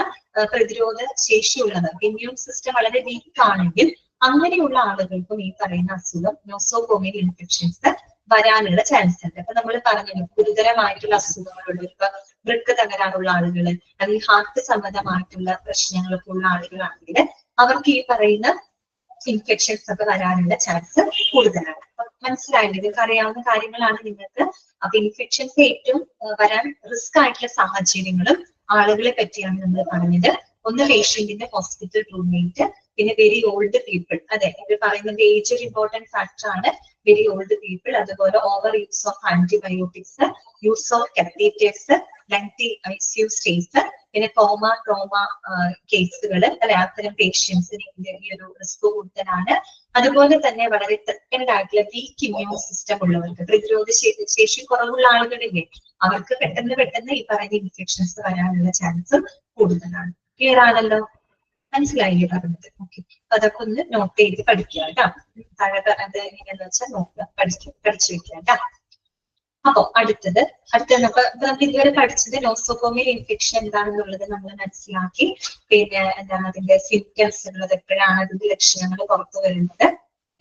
പ്രതിരോധ ശേഷിയുള്ളവർ, ഇമ്മ്യൂൺ സിസ്റ്റം വളരെ വീക്ക് ആണെങ്കിൽ അങ്ങനെയുള്ള ആളുകൾക്കും ഈ പറയുന്ന അസുഖം, നോസോകോമിയൽ ഇൻഫെക്ഷൻസ് വരാനുള്ള ചാൻസ് ഉണ്ട്. അപ്പൊ നമ്മൾ പറഞ്ഞു, ഗുരുതരമായിട്ടുള്ള അസുഖങ്ങളുള്ള, ഇപ്പൊ വൃക്ക തകരാറുള്ള ആളുകള്, അല്ലെങ്കിൽ ഹാർട്ട് സംബന്ധമായിട്ടുള്ള പ്രശ്നങ്ങളൊക്കെ ഉള്ള ആളുകളാണെങ്കിൽ അവർക്ക് ഈ പറയുന്ന ഇൻഫെക്ഷൻസ് ഒക്കെ വരാനുള്ള ചാൻസ് കൂടുതലാണ്. മനസ്സിലായില്ലേ? നിങ്ങൾക്ക് അറിയാവുന്ന കാര്യങ്ങളാണ് നിങ്ങൾക്ക്. അപ്പൊ ഇൻഫെക്ഷൻസ് ഏറ്റവും വരാൻ റിസ്ക് ആയിട്ടുള്ള സാഹചര്യങ്ങളും ആളുകളെ പറ്റിയാണ് നമ്മൾ പറഞ്ഞത്. ഒന്ന് പേഷ്യന്റിന്റെ ഹോസ്പിറ്റൽ റൂംമേറ്റ്, പിന്നെ വെരി ഓൾഡ് പീപ്പിൾ, അതെ ഇത് പറയുന്നത് ഏജ് ഒരു ഇമ്പോർട്ടന്റ് ഫാക്ടർ ആണ്. വെരി ഓൾഡ് പീപ്പിൾ, അതുപോലെ over use of antibiotics, use of catheters, lengthy ICU stays, പിന്നെ ട്രോമ കേസുകൾ അല്ലെ, അത്തരം പേഷ്യൻസിന് ഈ ഒരു റിസ്ക് കൂടുതലാണ്. അതുപോലെ തന്നെ വളരെ ത്രെട്ടൻഡ് ആയിട്ടുള്ള വീക്ക് ഇമ്മ്യൂൺ സിസ്റ്റം ഉള്ളവർക്ക്, പ്രതിരോധ ശേഷി കുറവുള്ള ആളുകളില്ലേ, അവർക്ക് പെട്ടെന്ന് ഈ പറയുന്ന ഇൻഫെക്ഷൻസ് വരാനുള്ള ചാൻസ് കൂടുതലാണ്. ക്ലിയർ ആണല്ലോ? മനസ്സിലായില്ലേ പറഞ്ഞത്? ഓക്കെ, അപ്പൊ അതൊക്കെ ഒന്ന് നോട്ട് ചെയ്ത് പഠിക്കുക കേട്ടോ. താഴെ അത് എങ്ങനെയാന്ന് വെച്ചാൽ നോക്കുക, പഠിച്ചു വെക്കുക കേട്ടോ. അപ്പൊ അടുത്തത് നമുക്ക് ഇതുവരെ പഠിച്ചത് നോസോകോമിയൽ ഇൻഫെക്ഷൻ എന്താണെന്നുള്ളത് നമ്മൾ മനസ്സിലാക്കി. പിന്നെ എന്താണ് അതിന്റെ സിംറ്റംസ് ഉള്ളത്, എപ്പോഴാണ് അതിന്റെ ലക്ഷണങ്ങൾ പുറത്തു വരുന്നത്,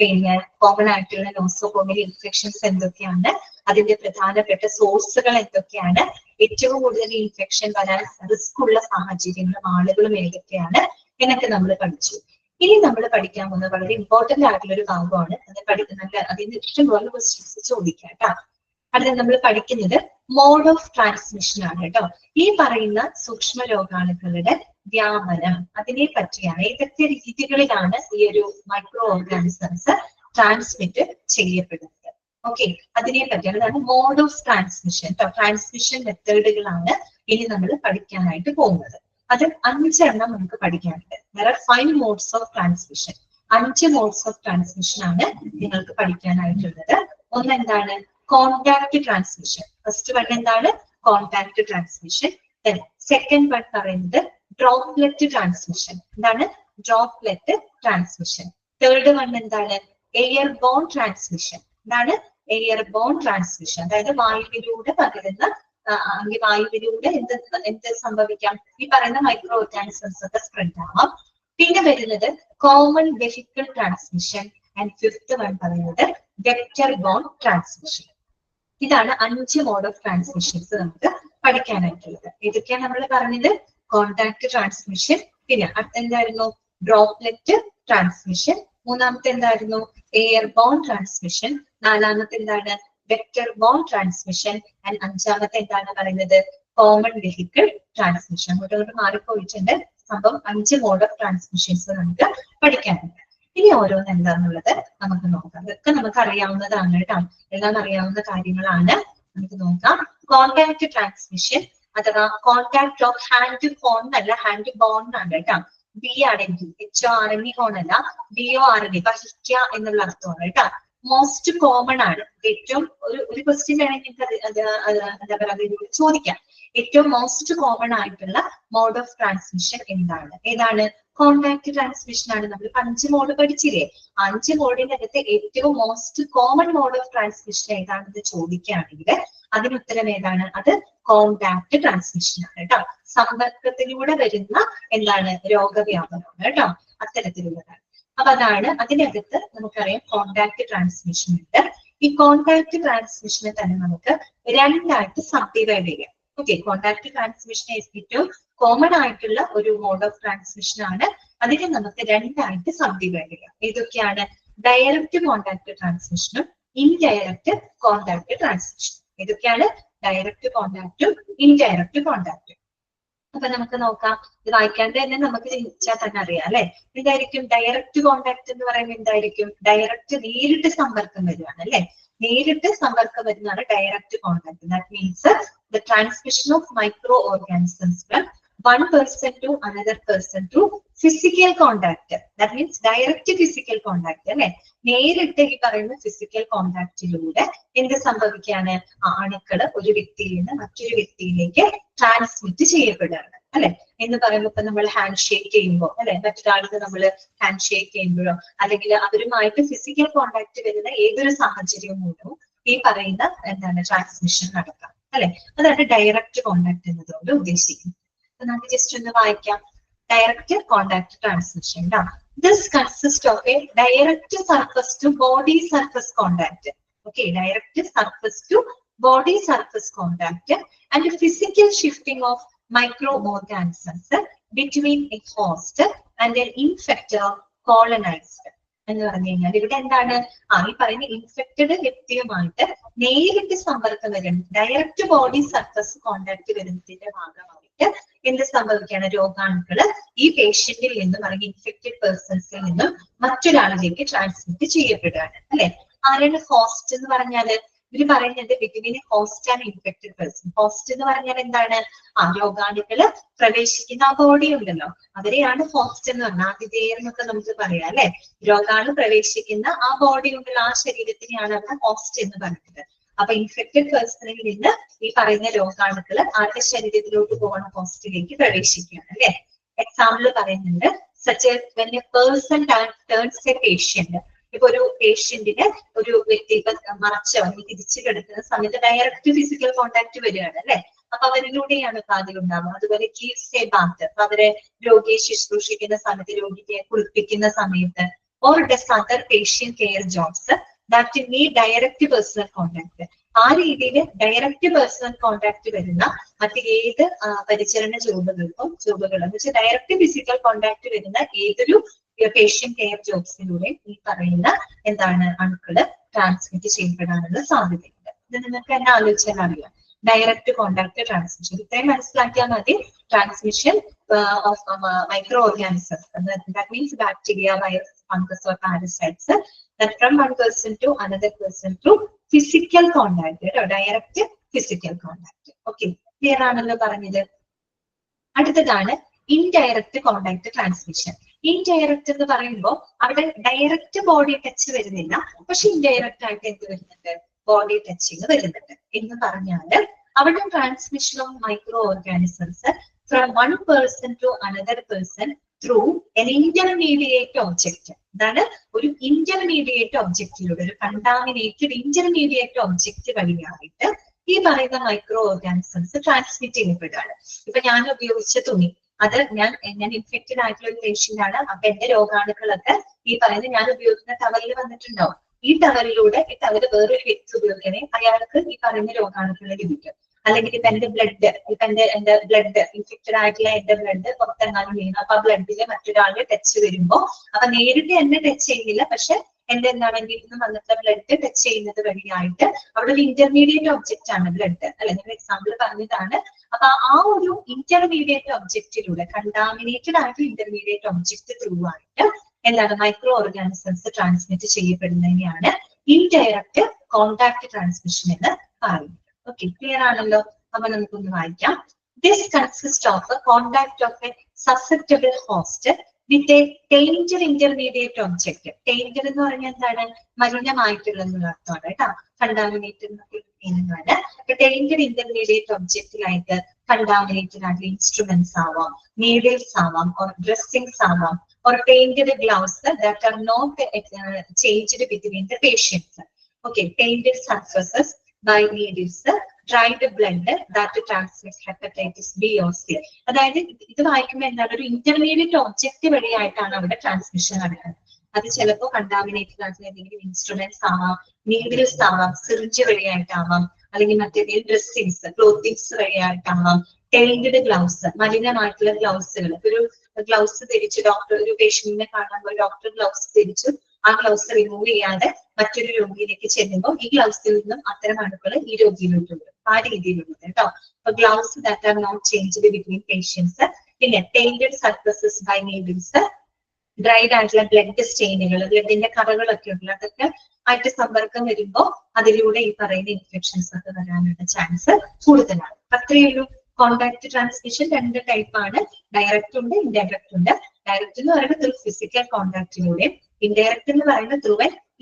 പിന്നെ കോമൺ ആയിട്ടുള്ള നോസോകോമിയൽ ഇൻഫെക്ഷൻസ് എന്തൊക്കെയാണ്, അതിന്റെ പ്രധാനപ്പെട്ട സോഴ്സുകൾ എന്തൊക്കെയാണ്, ഏറ്റവും കൂടുതൽ ഇൻഫെക്ഷൻ വരാൻ റിസ്ക് ഉള്ള സാഹചര്യങ്ങളും ആളുകളും ഏതൊക്കെയാണ് എന്നൊക്കെ നമ്മൾ പഠിച്ചു. ഇനി നമ്മൾ പഠിക്കാൻ പോകുന്നത് വളരെ ഇമ്പോർട്ടന്റ് ആയിട്ടുള്ള ഒരു ഭാഗമാണ്. അത് പഠിക്കുന്നുണ്ട്, അതിന് ഇഷ്ടംപോലെ ക്വസ്റ്റ്യൻസ് ചോദിക്കാം കേട്ടോ. അടുത്ത നമ്മൾ പഠിക്കുന്നത് മോഡ് ഓഫ് ട്രാൻസ്മിഷൻ ആണ് കേട്ടോ. ഈ പറയുന്ന സൂക്ഷ്മ രോഗാണുക്കളുടെ വ്യാപനം, അതിനെ പറ്റിയാണ്. ഏതൊക്കെ രീതികളിലാണ് ഈ ഒരു മൈക്രോ ഓർഗാനിസംസ് ട്രാൻസ്മിറ്റ് ചെയ്യപ്പെടുന്നത്? ഓക്കെ, അതിനെ പറ്റിയാണ്. അതാണ് മോഡ് ഓഫ് ട്രാൻസ്മിഷൻ. ട്രാൻസ്മിഷൻ മെത്തേഡുകളാണ് ഇനി നമ്മൾ പഠിക്കാനായിട്ട് പോകുന്നത്. അത് 5 എണ്ണം നമുക്ക് പഠിക്കാനുണ്ട്. There are 5 modes of transmission. 5 modes of transmission ആണ് നിങ്ങൾക്ക് പഠിക്കാനായിട്ടുള്ളത്. ഒന്ന് എന്താണ്? Contact transmission. ഫസ്റ്റ് വൺ എന്താണ്? Contact transmission. സെക്കൻഡ് വൺ പറയുന്നത് ഡ്രോപ്ലെറ്റ് ട്രാൻസ്മിഷൻ. എന്താണ്? Droplet transmission. തേർഡ് വൺ എന്താണ്? Airborne transmission. എന്താണ്? എയർ ബോൺ ട്രാൻസ്മിഷൻ, അതായത് വായുവിലൂടെ പകരുന്ന, വായുവിലൂടെ എന്ത് സംഭവിക്കാം? ഈ പറയുന്ന മൈക്രോ ഓർഗാനിസംസ് ഒക്കെ സ്പ്രെഡ് ആവാം. പിന്നെ വരുന്നത് common vehicle transmission. And fifth one പറയുന്നത് വെക്ടർ ബോൺ ട്രാൻസ്മിഷൻ. ഇതാണ് 5 മോഡ് ഓഫ് ട്രാൻസ്മിഷൻസ് നമുക്ക് പഠിക്കാനായിട്ടുള്ളത്. ഏതൊക്കെയാണ് നമ്മൾ പറഞ്ഞത്? കോണ്ടാക്ട് ട്രാൻസ്മിഷൻ, പിന്നെ അടുത്തെന്തായിരുന്നു? ഡ്രോപ്ലെറ്റ് ട്രാൻസ്മിഷൻ, മൂന്നാമത്തെ എന്തായിരുന്നു? എയർ ബോൺ ട്രാൻസ്മിഷൻ, നാലാമത്തെ എന്താണ്? വെക്ടർ ബോൺ ട്രാൻസ്മിഷൻ, ആൻഡ് അഞ്ചാമത്തെ എന്താണ് പറയുന്നത്? Common vehicle transmission. അങ്ങോട്ട് മാറിപ്പോയിട്ടുണ്ട് സംഭവം. 5 മോഡ് ഓഫ് ട്രാൻസ്മിഷൻസ് നമുക്ക് പഠിക്കാനുണ്ട്. ഇനി ഓരോന്ന് എന്താന്നുള്ളത് നമുക്ക് നോക്കാം. ഇതൊക്കെ നമുക്ക് അറിയാവുന്നതാണ് കേട്ടോ, എല്ലാം അറിയാവുന്ന കാര്യങ്ങളാണ്. നമുക്ക് നോക്കാം. കോണ്ടാക്ട് ട്രാൻസ്മിഷൻ അഥവാ കോണ്ടാക്ട് ഓഫ് ഹാൻഡ് ഫോൺ അല്ല, ഹാൻഡ് ബോൺ ആണ് കേട്ടോ. ബി ആണെങ്കിൽ HORNE ഹോൺ അല്ല, BORNE വഹിക്ക എന്നുള്ള അർത്ഥമാണ് കേട്ടോ. മോസ്റ്റ് കോമൺ ആണ്. ഏറ്റവും ഒരു ക്വസ്റ്റ്യൻ വേണമെങ്കിൽ എന്താ പറയുക ചോദിക്കാം. ഏറ്റവും മോസ്റ്റ് കോമൺ ആയിട്ടുള്ള മോഡ് ഓഫ് ട്രാൻസ്മിഷൻ എന്താണ്? ഏതാണ്? കോണ്ടാക്ട് ട്രാൻസ്മിഷൻ ആണ്. നമ്മൾ 5 മോഡ് പഠിച്ചില്ലേ? 5 മോഡിനകത്ത് ഏറ്റവും most common mode of transmission ഏതാണെന്ന് ചോദിക്കുകയാണെങ്കിൽ അതിന് ഉത്തരം ഏതാണ്? അത് കോണ്ടാക്ട് ട്രാൻസ്മിഷൻ ആണ് കേട്ടോ. സമ്പർക്കത്തിലൂടെ വരുന്ന എന്താണ്? രോഗവ്യാപനമാണ് കേട്ടോ, അത്തരത്തിലുള്ളതാണ്. അപ്പൊ അതാണ് അതിനകത്ത് നമുക്കറിയാം കോണ്ടാക്ട് ട്രാൻസ്മിഷൻ ഉണ്ട്. ഈ കോണ്ടാക്ട് ട്രാൻസ്മിഷനെ തന്നെ നമുക്ക് രണ്ടായിട്ട് സബ് ഡിവൈഡ് ചെയ്യാം. ഓക്കെ, കോണ്ടാക്ട് ട്രാൻസ്മിഷൻ ഏറ്റവും കോമൺ ആയിട്ടുള്ള ഒരു മോഡ് ഓഫ് ട്രാൻസ്മിഷൻ ആണ്. അതിനെ നമുക്ക് രണ്ടായിട്ട് സബ് ഡിവൈഡ് ചെയ്യാം. ഏതൊക്കെയാണ്? ഡയറക്റ്റ് കോണ്ടാക്ട് ട്രാൻസ്മിഷനും ഇൻഡയറക്റ്റ് കോണ്ടാക്ട് ട്രാൻസ്മിഷൻ. ഏതൊക്കെയാണ്? ഡയറക്റ്റ് കോണ്ടാക്റ്റും ഇൻഡയറക്റ്റ് കോണ്ടാക്റ്റും. അപ്പൊ നമുക്ക് നോക്കാം. ഇത് വായിക്കാണ്ട് തന്നെ നമുക്ക് ചിന്തിച്ചാൽ തന്നെ അറിയാം അല്ലെ. എന്തായിരിക്കും ഡയറക്റ്റ് കോണ്ടാക്ട് എന്ന് പറയുമ്പോൾ? എന്തായിരിക്കും? ഡയറക്റ്റ് നേരിട്ട് സമ്പർക്കം വരുവാണ് അല്ലെ. നേരിട്ട് സമ്പർക്കം വരുന്നതാണ് direct contact. That means the transmission of micro organisms from one person to another person through physical contact. That means direct physical contact അല്ലെ. നേരിട്ട് ഈ പറയുന്ന ഫിസിക്കൽ കോണ്ടാക്റ്റിലൂടെ എന്ത് സംഭവിക്കുകയാണ്? അണുക്കള് ഒരു വ്യക്തിയിൽ നിന്ന് മറ്റൊരു വ്യക്തിയിലേക്ക് ട്രാൻസ്മിറ്റ് ചെയ്യപ്പെടുകയാണ് അല്ലെ. എന്ന് പറയുമ്പോൾ ഇപ്പൊ നമ്മൾ ഹാൻഡ് ഷേക്ക് ചെയ്യുമ്പോൾ അല്ലെ, മറ്റൊരാൾക്ക് നമ്മൾ ഹാൻഡ് ഷേക്ക് ചെയ്യുമ്പോഴോ അല്ലെങ്കിൽ അവരുമായിട്ട് ഫിസിക്കൽ കോണ്ടാക്ട് വരുന്ന ഏതൊരു സാഹചര്യവും മൂലവും ഈ പറയുന്ന എന്താണ് ട്രാൻസ്മിഷൻ നടക്കാം അല്ലെ. അതാണ് ഡയറക്റ്റ് കോണ്ടാക്ട് എന്നതുകൊണ്ട് ഉദ്ദേശിക്കുന്നത്. നമുക്ക് ജസ്റ്റ് ഒന്ന് വായിക്കാം. Direct contact transmission. This consists of a direct surface to body surface contact. Okay, direct surface to body surface contact and a physical shifting of microorganisms between a host and an infected colonized. എന്ന് പറഞ്ഞു കഴിഞ്ഞാൽ ഇവിടെ എന്താണ്? ഈ പറയുന്ന infected വ്യക്തിയുമായിട്ട് നേരിട്ട് സമ്പർക്കം വരുന്നത്, ഡയറക്റ്റ് ബോഡി സർഫസ് കോണ്ടാക്ട് വരുന്നതിന്റെ ഭാഗമായിട്ട് എന്ത് സംഭവിക്കുകയാണ്? രോഗാണുക്കള് ഈ പേഷ്യന്റിൽ നിന്നും അല്ലെങ്കിൽ ഇൻഫെക്റ്റഡ് പേഴ്സൺസിൽ നിന്നും മറ്റൊരാളിലേക്ക് ട്രാൻസ്മിറ്റ് ചെയ്യപ്പെടുകയാണ് അല്ലെ. ആരാണ് ഹോസ്റ്റ് എന്ന് പറഞ്ഞാല്? ഇവര് പറയുന്നത് between host and infected person. Host എന്ന് പറഞ്ഞാൽ എന്താണ്? രോഗാണുക്കള് പ്രവേശിക്കുന്ന ആ ബോഡി ഉണ്ടല്ലോ, അവരെയാണ് ഹോസ്റ്റ് എന്ന് പറഞ്ഞാൽ. ആതിഥേയർ എന്നൊക്കെ നമുക്ക് പറയാം അല്ലെ. രോഗാണു പ്രവേശിക്കുന്ന ആ ബോഡി ഉണ്ടല്ലോ, ആ ശരീരത്തിനെയാണ് അവിടെ ഹോസ്റ്റ് എന്ന് പറയുന്നത്. അപ്പൊ ഇൻഫെക്റ്റഡ് പേഴ്സണിൽ നിന്ന് ഈ പറയുന്ന രോഗാണുക്കള് ആരുടെ ശരീരത്തിലോട്ട് പോകുന്ന ഹോസ്റ്റിലേക്ക് പ്രവേശിക്കുകയാണ് അല്ലെ. എക്സാമ്പിൾ പറയുന്നുണ്ട്. such as when a person turns a patient. ഇപ്പൊ ഒരു പേഷ്യന്റിന് ഒരു വ്യക്തി ഇപ്പൊ മറച്ചോ അല്ലെങ്കിൽ തിരിച്ചു കിടക്കുന്ന സമയത്ത് ഡയറക്റ്റ് ഫിസിക്കൽ കോണ്ടാക്ട് വരികയാണ് അല്ലെ. അപ്പൊ അവരിലൂടെയാണ് ബാധ ഉണ്ടാവുക. അതുപോലെ ഗീവ്സ് എ ബാത്ത്, അപ്പൊ അവരെ രോഗിയെ ശുശ്രൂഷിക്കുന്ന സമയത്ത്, രോഗിയെ കുളിപ്പിക്കുന്ന സമയത്ത്, or does other patient care jobs that need direct personal contact. ആ രീതിയിൽ ഡയറക്റ്റ് പേഴ്സണൽ കോണ്ടാക്ട് വരുന്ന മറ്റ് ഏത് പരിചരണ ജോബുകൾക്കും എന്ന് വെച്ചാൽ ഡയറക്റ്റ് ഫിസിക്കൽ കോണ്ടാക്ട് വരുന്ന ഏതൊരു പേഷ്യന്റ് കെയർ ജോബ്സിലൂടെ ഈ പറയുന്ന എന്താണ് അണുക്കള് ട്രാൻസ്മിറ്റ് ചെയ്യപ്പെടാനുള്ള സാധ്യതയുണ്ട്. ഇത് നിങ്ങൾക്ക് എന്നെ ആലോചിച്ചാൽ അറിയാം. ഡയറക്റ്റ് കോണ്ടാക്ട് ട്രാൻസ്മിഷൻ ഇത്രയും മനസ്സിലാക്കിയാൽ മതി. Transmission of micro organisms, that means bacteria, virus, fungus or parasites that from one person to another person through physical contact, direct physical contact. Okay, clear ആണല്ലോ പറഞ്ഞത്. അടുത്തതാണ് ഇൻഡയറക്റ്റ് കോണ്ടാക്ട് ട്രാൻസ്മിഷൻ. ഇൻഡയറക്റ്റ് എന്ന് പറയുമ്പോൾ അവിടെ direct body touch വരുന്നില്ല, പക്ഷെ indirect ആയിട്ട് എന്ത് വരുന്നുണ്ട്? ബോഡി ടച്ചിങ് വരുന്നുണ്ട്. എന്ന് പറഞ്ഞാല് അവിടെ transmission of micro organisms from one person to another person through an intermediate object. അതാണ് ഒരു ഇന്റർമീഡിയറ്റ് ഒബ്ജക്റ്റിലൂടെ, ഒരു കണ്ടാമിനേറ്റഡ് ഇന്റർമീഡിയറ്റ് ഒബ്ജക്റ്റ് വഴിയായിട്ട് ഈ പറയുന്ന മൈക്രോ ഓർഗാനിസംസ് ട്രാൻസ്മിറ്റ് ചെയ്യപ്പെടുകയാണ്. ഇപ്പൊ ഞാൻ ഉപയോഗിച്ച തുണി, അത് ഞാൻ ഇൻഫെക്റ്റഡ് ആയിട്ടുള്ള ഒരു പേഷ്യന്റ് ആണ്. അപ്പൊ എന്റെ രോഗാണുക്കളൊക്കെ ഈ പറയുന്ന ഞാൻ ഉപയോഗിക്കുന്ന ടവലിൽ വന്നിട്ടുണ്ടാവും. ഈ ടവലിലൂടെ ഈ ടവല് വേറൊരു വ്യക്തി ഉപയോഗിക്കണേ, അയാൾക്ക് ഈ പറയുന്ന രോഗാണുക്കളെ ലഭിക്കും. അല്ലെങ്കിൽ ഇപ്പൊ എന്റെ ബ്ലഡ്, ഇപ്പൊ എന്റെ ബ്ലഡ് ഇൻഫെക്റ്റഡ് ആയിട്ടുള്ള എന്റെ ബ്ലഡ് പുറത്തെങ്ങാനും വീണു, അപ്പൊ ആ ബ്ലഡില് മറ്റൊരാളുടെ ടച്ച് വരുമ്പോ അപ്പൊ നേരിട്ട് എന്നെ ടച്ച് ചെയ്യുന്നില്ല, പക്ഷെ എന്റെ എന്താണ് എന്റെ നിന്ന് വന്നിട്ടുള്ള ബ്ലഡ് ടച്ച് ചെയ്യുന്നത് വഴിയായിട്ട് അവിടെ ഒരു ഇന്റർമീഡിയറ്റ് ഒബ്ജക്റ്റ് ആണ് ബ്ലഡ് അല്ലെ. നിങ്ങൾ എക്സാമ്പിൾ പറഞ്ഞതാണ്. അപ്പൊ ആ ഒരു ഇന്റർമീഡിയറ്റ് ഒബ്ജക്റ്റിലൂടെ, കണ്ടാമിനേറ്റഡ് ആയിട്ടുള്ള ഇന്റർമീഡിയറ്റ് ഒബ്ജക്റ്റ് ത്രൂ ആയിട്ട് എന്താണ് മൈക്രോ ഓർഗാനിസംസ് ട്രാൻസ്മിറ്റ് ചെയ്യപ്പെടുന്നതിനെയാണ് ഇൻഡയറക്റ്റ് കോണ്ടാക്ട് ട്രാൻസ്മിഷൻ എന്ന് പറയുന്നത്. ഓക്കെ, ക്ലിയർ ആണല്ലോ. അപ്പൊ നമുക്കൊന്ന് വായിക്കാം. This consists of a contact of a susceptible host with a tainted intermediate object. Tainted എന്ന് പറഞ്ഞാൽ എന്താണ്? മലിനമായിട്ടുള്ള അർത്ഥമാണ് കേട്ടോ. കണ്ടാമിനേറ്റഡ് എന്നൊക്കെയാണ്. tainted intermediate ഒബ്ജക്റ്റിലായിട്ട് കണ്ടാമിനേറ്റഡ് ആയിട്ടുള്ള ഇൻസ്ട്രുമെന്റ്സ് ആവാം, നീഡിൽസ് ആവാം, ഓർ ഡ്രസ്സിംഗ്സ് ആവാം, or tainted gloves that are not changed between the patients. Okay, tainted surfaces by needles, dried blood that transmits hepatitis B or C. അതായത് ഇത് വായിക്കുമ്പോൾ എന്താണ്? ഒരു ഇന്റർമീഡിയറ്റ് ഒബ്ജക്റ്റ് വഴിയായിട്ടാണ് അവിടെ ട്രാൻസ്മിഷൻ നടക്കുന്നത്. അത് ചിലപ്പോൾ കണ്ടാമിനേറ്റഡ് ആയിട്ടുള്ള എന്തെങ്കിലും ഇൻസ്ട്രുമെന്റ്സ് ആവാം, നീഡിൽസ് ആവാം, സിറിഞ്ച് വഴിയായിട്ടാവാം, അല്ലെങ്കിൽ മറ്റേതെങ്കിലും ഡ്രസ്സിങ്സ് ക്ലോത്തിങ്സ് വഴിയായിട്ടാവാം. ടൈൽഡ് ഗ്ലൗസ്, മലിനമായിട്ടുള്ള ഗ്ലൗസുകൾ, ഒരു ഗ്ലൗസ് ധരിച്ച് ഡോക്ടർ ഒരു പേഷ്യന്റിനെ കാണാൻ പോയി ഡോക്ടർ ഗ്ലൗസ് ധരിച്ചു, ആ ഗ്ലൗസ് റിമൂവ് ചെയ്യാതെ മറ്റൊരു രോഗിയിലേക്ക് ചെല്ലുമ്പോൾ ഈ ഗ്ലൗസിൽ നിന്നും അത്തരം അണുക്കൾ ഈ രോഗിയിലോട്ടുണ്ട്. ആ രീതിയിലുള്ളത് കേട്ടോ. അപ്പൊ gloves that are not changed between patients. പിന്നെ tiled surfaces by needles, dried ആയിട്ടുള്ള ബ്ലഡ് സ്റ്റെയിനുകൾ, ബ്ലഡിന്റെ കറകളൊക്കെ ഉള്ള അതൊക്കെ ആയിട്ട് സമ്പർക്കം വരുമ്പോൾ അതിലൂടെ ഈ പറയുന്ന ഇൻഫെക്ഷൻസ് ഒക്കെ വരാനുള്ള ചാൻസ് കൂടുതലാണ്. അത്രയുള്ളൂ. കോണ്ടാക്ട് ട്രാൻസ്മിഷൻ രണ്ട് ടൈപ്പാണ്, ഡയറക്റ്റ് ഉണ്ട്, ഇൻഡയറക്റ്റ് ഉണ്ട്. ഡയറക്റ്റ് എന്ന് പറയുന്നത് ത്രൂ ഫിസിക്കൽ കോണ്ടാക്റ്റിലൂടെ, ഇൻഡയറക്റ്റ് എന്ന് പറയുന്നത് ത്രൂ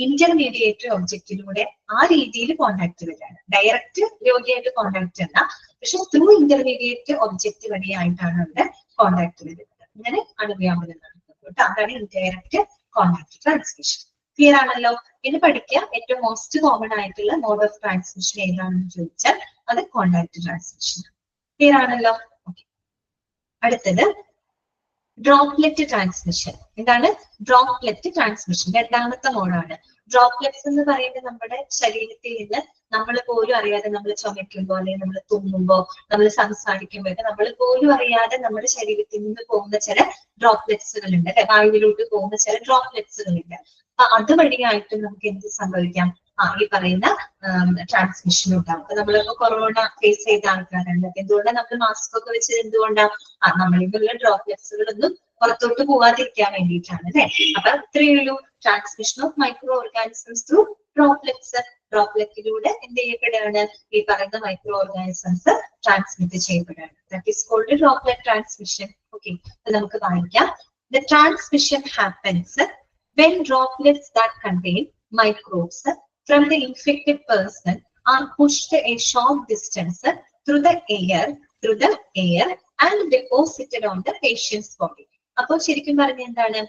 ഇന്റർമീഡിയറ്റ് ഒബ്ജക്റ്റിലൂടെ ആ രീതിയിൽ കോണ്ടാക്ട് വരികയാണ്. ഡയറക്റ്റ് രോഗിയായിട്ട് കോണ്ടാക്ട് അല്ല, പക്ഷെ ത്രൂ ഇന്റർമീഡിയറ്റ് ഒബ്ജക്റ്റ് വഴിയായിട്ടാണ് അവിടെ കോണ്ടാക്ട് വരുന്നത്. അങ്ങനെ അണുവ്യാപനം നടക്കുന്നത്. അതാണ് ഇൻഡയറക്റ്റ് കോണ്ടാക്ട് ട്രാൻസ്മിഷൻ. ക്ലിയർ ആണല്ലോ? ഇനി പഠിക്കുക ഏറ്റവും മോസ്റ്റ് കോമൺ ആയിട്ടുള്ള മോഡ് ഓഫ് ട്രാൻസ്മിഷൻ ഏതാണെന്ന് ചോദിച്ചാൽ അത് കോണ്ടാക്ട് ട്രാൻസ്മിഷൻ. ക്ലിയർ ആണല്ലോ? അടുത്തത് ഡ്രോപ്ലെറ്റ് ട്രാൻസ്മിഷൻ. എന്താണ് ഡ്രോപ്ലെറ്റ് ട്രാൻസ്മിഷൻ? രണ്ടാമത്തെ മോഡാണ്. ഡ്രോപ്ലെറ്റ്സ് എന്ന് പറയുന്നത് നമ്മുടെ ശരീരത്തിൽ നിന്ന് നമ്മൾ പോലും അറിയാതെ നമ്മൾ ചുമയ്ക്കുമ്പോൾ അല്ലെങ്കിൽ നമ്മൾ തുമ്മുമ്പോൾ നമ്മൾ സംസാരിക്കുമ്പോഴൊക്കെ നമ്മൾ പോലും അറിയാതെ നമ്മുടെ ശരീരത്തിൽ നിന്ന് പോകുന്ന ചില ഡ്രോപ്ലെറ്റ്സുകൾ ഉണ്ട് അല്ലെ, വായുവിലോട്ട് പോകുന്ന ചില ഡ്രോപ്ലെറ്റ്സുകൾ ഉണ്ട്. അപ്പൊ അതുവഴിയായിട്ട് നമുക്ക് എന്ത് സംഭവിക്കാം? ഈ പറയുന്ന ട്രാൻസ്മിഷൻ ഉണ്ടാവും. അപ്പൊ നമ്മളിപ്പോ കൊറോണ ഫേസ് ചെയ്ത ആൾക്കാരുണ്ട്. എന്തുകൊണ്ടാണ് നമ്മൾ മാസ്ക് ഒക്കെ വെച്ചത്? എന്തുകൊണ്ടാണ്? നമ്മളിലുള്ള ഡ്രോപ്ലെറ്റ്സുകളൊന്നും പുറത്തോട്ട് പോവാതിരിക്കാൻ വേണ്ടിയിട്ടാണ് അല്ലെ. അപ്പൊ ഇത്രയുള്ളൂ transmission of micro organisms through droplets. ഡ്രോപ്ലെറ്റിലൂടെ എന്ത് ചെയ്യപ്പെടുകയാണ്? ഈ പറയുന്ന മൈക്രോ ഓർഗാനിസംസ് ട്രാൻസ്മിറ്റ് ചെയ്യപ്പെടുകയാണ്. That is called droplet transmission. Okay, അപ്പൊ നമുക്ക് വായിക്കാം. The transmission happens when droplets that contain microbes from the infected person are pushed a short distance through the air and deposited on the patient's body. അപ്പൊ ശരിക്കും പറഞ്ഞ എന്താണ്?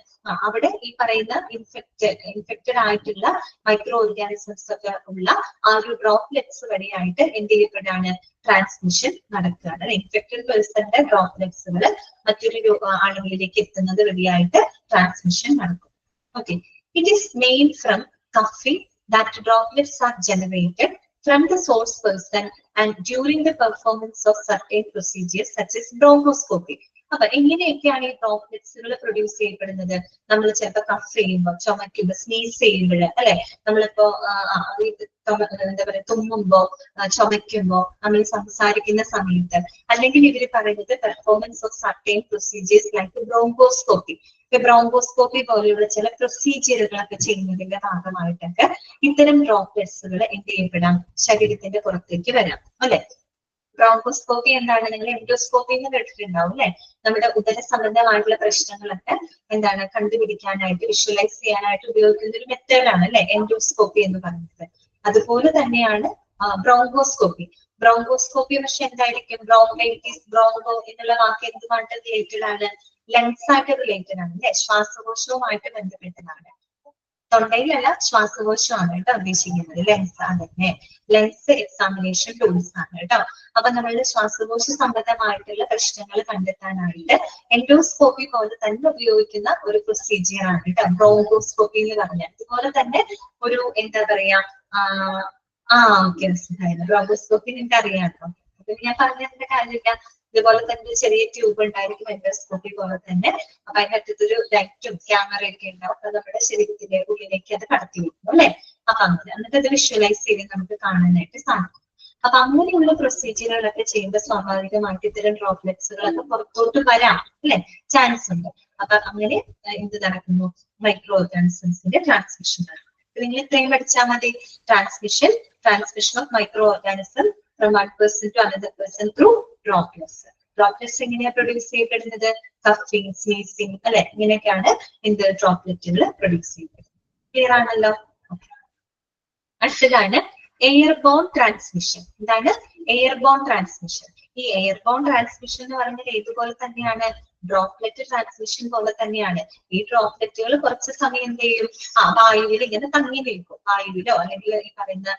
അവിടെ ഈ പറയുന്ന ഇൻഫെക്റ്റഡ് ആയിട്ടുള്ള മൈക്രോ ഓർഗാനിസംസ് ഒക്കെ ഉള്ള ആ ഒരു ഡ്രോപ്ലെറ്റ്സ് വഴിയായിട്ട് എന്ത് ചെയ്യപ്പെടാണ്? ട്രാൻസ്മിഷൻ നടക്കുകയാണ്. ഇൻഫെക്റ്റഡ് പേഴ്സന്റെ ഡ്രോപ്ലെറ്റ്സുകൾ മറ്റൊരു ആളുകളിലേക്ക് എത്തുന്നത് വഴിയായിട്ട് ട്രാൻസ്മിഷൻ നടക്കും. Okay, it is made from coughing. That droplets are generated from the source person and during the performance of certain procedures such as bronchoscopy. അപ്പൊ എങ്ങനെയൊക്കെയാണ് ഈ ഡ്രോപ്ലെറ്റ്സുകൾ പ്രൊഡ്യൂസ് ചെയ്യപ്പെടുന്നത്? നമ്മൾ ചിലപ്പോൾ കഫ് ചെയ്യുമ്പോൾ, ചുമയ്ക്കുമ്പോൾ, സ്നീസ് ചെയ്യുമ്പോൾ അല്ലെ, നമ്മളിപ്പോ എന്താ പറയുക, തുമ്മുമ്പോ, ചുമയ്ക്കുമ്പോ, നമ്മൾ സംസാരിക്കുന്ന സമയത്ത്, അല്ലെങ്കിൽ ഇവര് പറയുന്നത് performance of certain procedures like bronchoscopy. Bronchoscopy പോലെയുള്ള ചില പ്രൊസീജിയറുകളൊക്കെ ചെയ്യുന്നതിന്റെ ഭാഗമായിട്ടൊക്കെ ഇത്തരം ഡ്രോപ്ലെറ്റ്സുകൾ എന്ത് ചെയ്യപ്പെടാം? ശരീരത്തിന്റെ പുറത്തേക്ക് വരാം അല്ലെ. ബ്രോങ്കോസ്കോപ്പി എന്താണ്? നിങ്ങൾ എൻഡോസ്കോപ്പി എന്ന് കേട്ടിട്ടുണ്ടാവും അല്ലെ. നമ്മുടെ ഉദര സംബന്ധമായിട്ടുള്ള പ്രശ്നങ്ങളൊക്കെ എന്താണ് കണ്ടുപിടിക്കാനായിട്ട്, വിഷ്വലൈസ് ചെയ്യാനായിട്ട് ഉപയോഗിക്കുന്ന ഒരു മെത്തേഡാണ് അല്ലെ എൻഡോസ്കോപ്പി എന്ന് പറയുന്നത്. അതുപോലെ തന്നെയാണ് ബ്രോങ്കോസ്കോപ്പി. ബ്രോങ്കോസ്കോപ്പി പക്ഷെ എന്തായിരിക്കും? ബ്രോങ്കൈറ്റിസ്, ബ്രോങ്കോ എന്നുള്ള വാക്ക് എന്തുമായിട്ട് റിലേറ്റഡ് ആണ്? ലങ്സ് ആയിട്ട് റിലേറ്റഡ് ആണ് അല്ലെ, ശ്വാസകോശവുമായിട്ട് ബന്ധപ്പെട്ടതാണ്. തൊണ്ടയിലല്ല, ശ്വാസകോശമാണ് കേട്ടോ ഉദ്ദേശിക്കുന്നത്. ലെൻസ് ആണ്, ലെൻസ് എക്സാമിനേഷൻ ടൂൾസ് ആണ് കേട്ടോ. അപ്പൊ നമ്മളുടെ ശ്വാസകോശ സംബന്ധമായിട്ടുള്ള പ്രശ്നങ്ങൾ കണ്ടെത്താനായിട്ട് എൻഡോസ്കോപ്പി പോലെ തന്നെ ഉപയോഗിക്കുന്ന ഒരു പ്രൊസീജിയർ ആണ് കേട്ടോ ബ്രോങ്കോസ്കോപ്പി എന്ന് പറഞ്ഞാൽ. അതുപോലെ തന്നെ ഒരു എന്താ പറയാ ഓക്കെ, ബ്രോങ്കോസ്കോപ്പി നിങ്ങൾക്ക് അറിയാമല്ലോ. അപ്പൊ ഞാൻ പറഞ്ഞതിന്റെ കാര്യമില്ല. ഇതുപോലെ തന്നെ ചെറിയ ട്യൂബ് ഉണ്ടായിരിക്കും എൻഡോസ്കോപ്പി പോലെ തന്നെ. അപ്പൊ അതിനകത്തൊരു ലൈറ്റും ക്യാമറയൊക്കെ ഉണ്ടാവും. അപ്പൊ നമ്മുടെ ശരീരത്തിന്റെ ഉള്ളിലേക്ക് അത് കടത്തി വെക്കും അല്ലെ. അപ്പൊ അങ്ങനെ എന്നിട്ട് അത് വിഷ്വലൈസ് ചെയ്ത് നമുക്ക് കാണാനായിട്ട് സാധിക്കും. അപ്പൊ അങ്ങനെയുള്ള പ്രൊസീജിയറുകളൊക്കെ ചെയ്യുമ്പോൾ സ്വാഭാവികമായിട്ട് ഇത്തരം ഡ്രോപ്ലെറ്റ്സുകളൊക്കെ പുറത്തോട്ട് വരാം അല്ലെ, ചാൻസ് ഉണ്ട്. അപ്പൊ അങ്ങനെ എന്ത് നടക്കുന്നു? മൈക്രോ ഓർഗാനിസംസിന്റെ ട്രാൻസ്മിഷൻ നടക്കും. നിങ്ങൾ ഇത്രയും പഠിച്ചാൽ മതി. Transmission of micro organism from one person to another person through droplets. Droplets എങ്ങനെയാ പ്രൊഡ്യൂസ് ചെയ്യപ്പെടുന്നത്? കഫിങ്, സ്നീസിങ് അല്ലെ, ഇങ്ങനെയൊക്കെയാണ് എന്ത് ഡ്രോപ്ലെറ്റുകൾ പ്രൊഡ്യൂസ് ചെയ്യപ്പെടുന്നത്. ക്ലിയർ ആണല്ലോ? അടുത്തതാണ് എയർബോൺ ട്രാൻസ്മിഷൻ. എന്താണ് എയർബോൺ ട്രാൻസ്മിഷൻ? ഈ എയർബോൺ ട്രാൻസ്മിഷൻ എന്ന് പറഞ്ഞാൽ ഏതുപോലെ തന്നെയാണ്? ഡ്രോപ്ലെറ്റ് ട്രാൻസ്മിഷൻ പോലെ തന്നെയാണ്. ഈ ഡ്രോപ്ലെറ്റുകൾ കുറച്ച് സമയം എന്ത് ചെയ്യും? വായുവിൽ ഇങ്ങനെ തങ്ങി നിൽക്കും. വായുവിലോ അല്ലെങ്കിൽ ഈ പറയുന്ന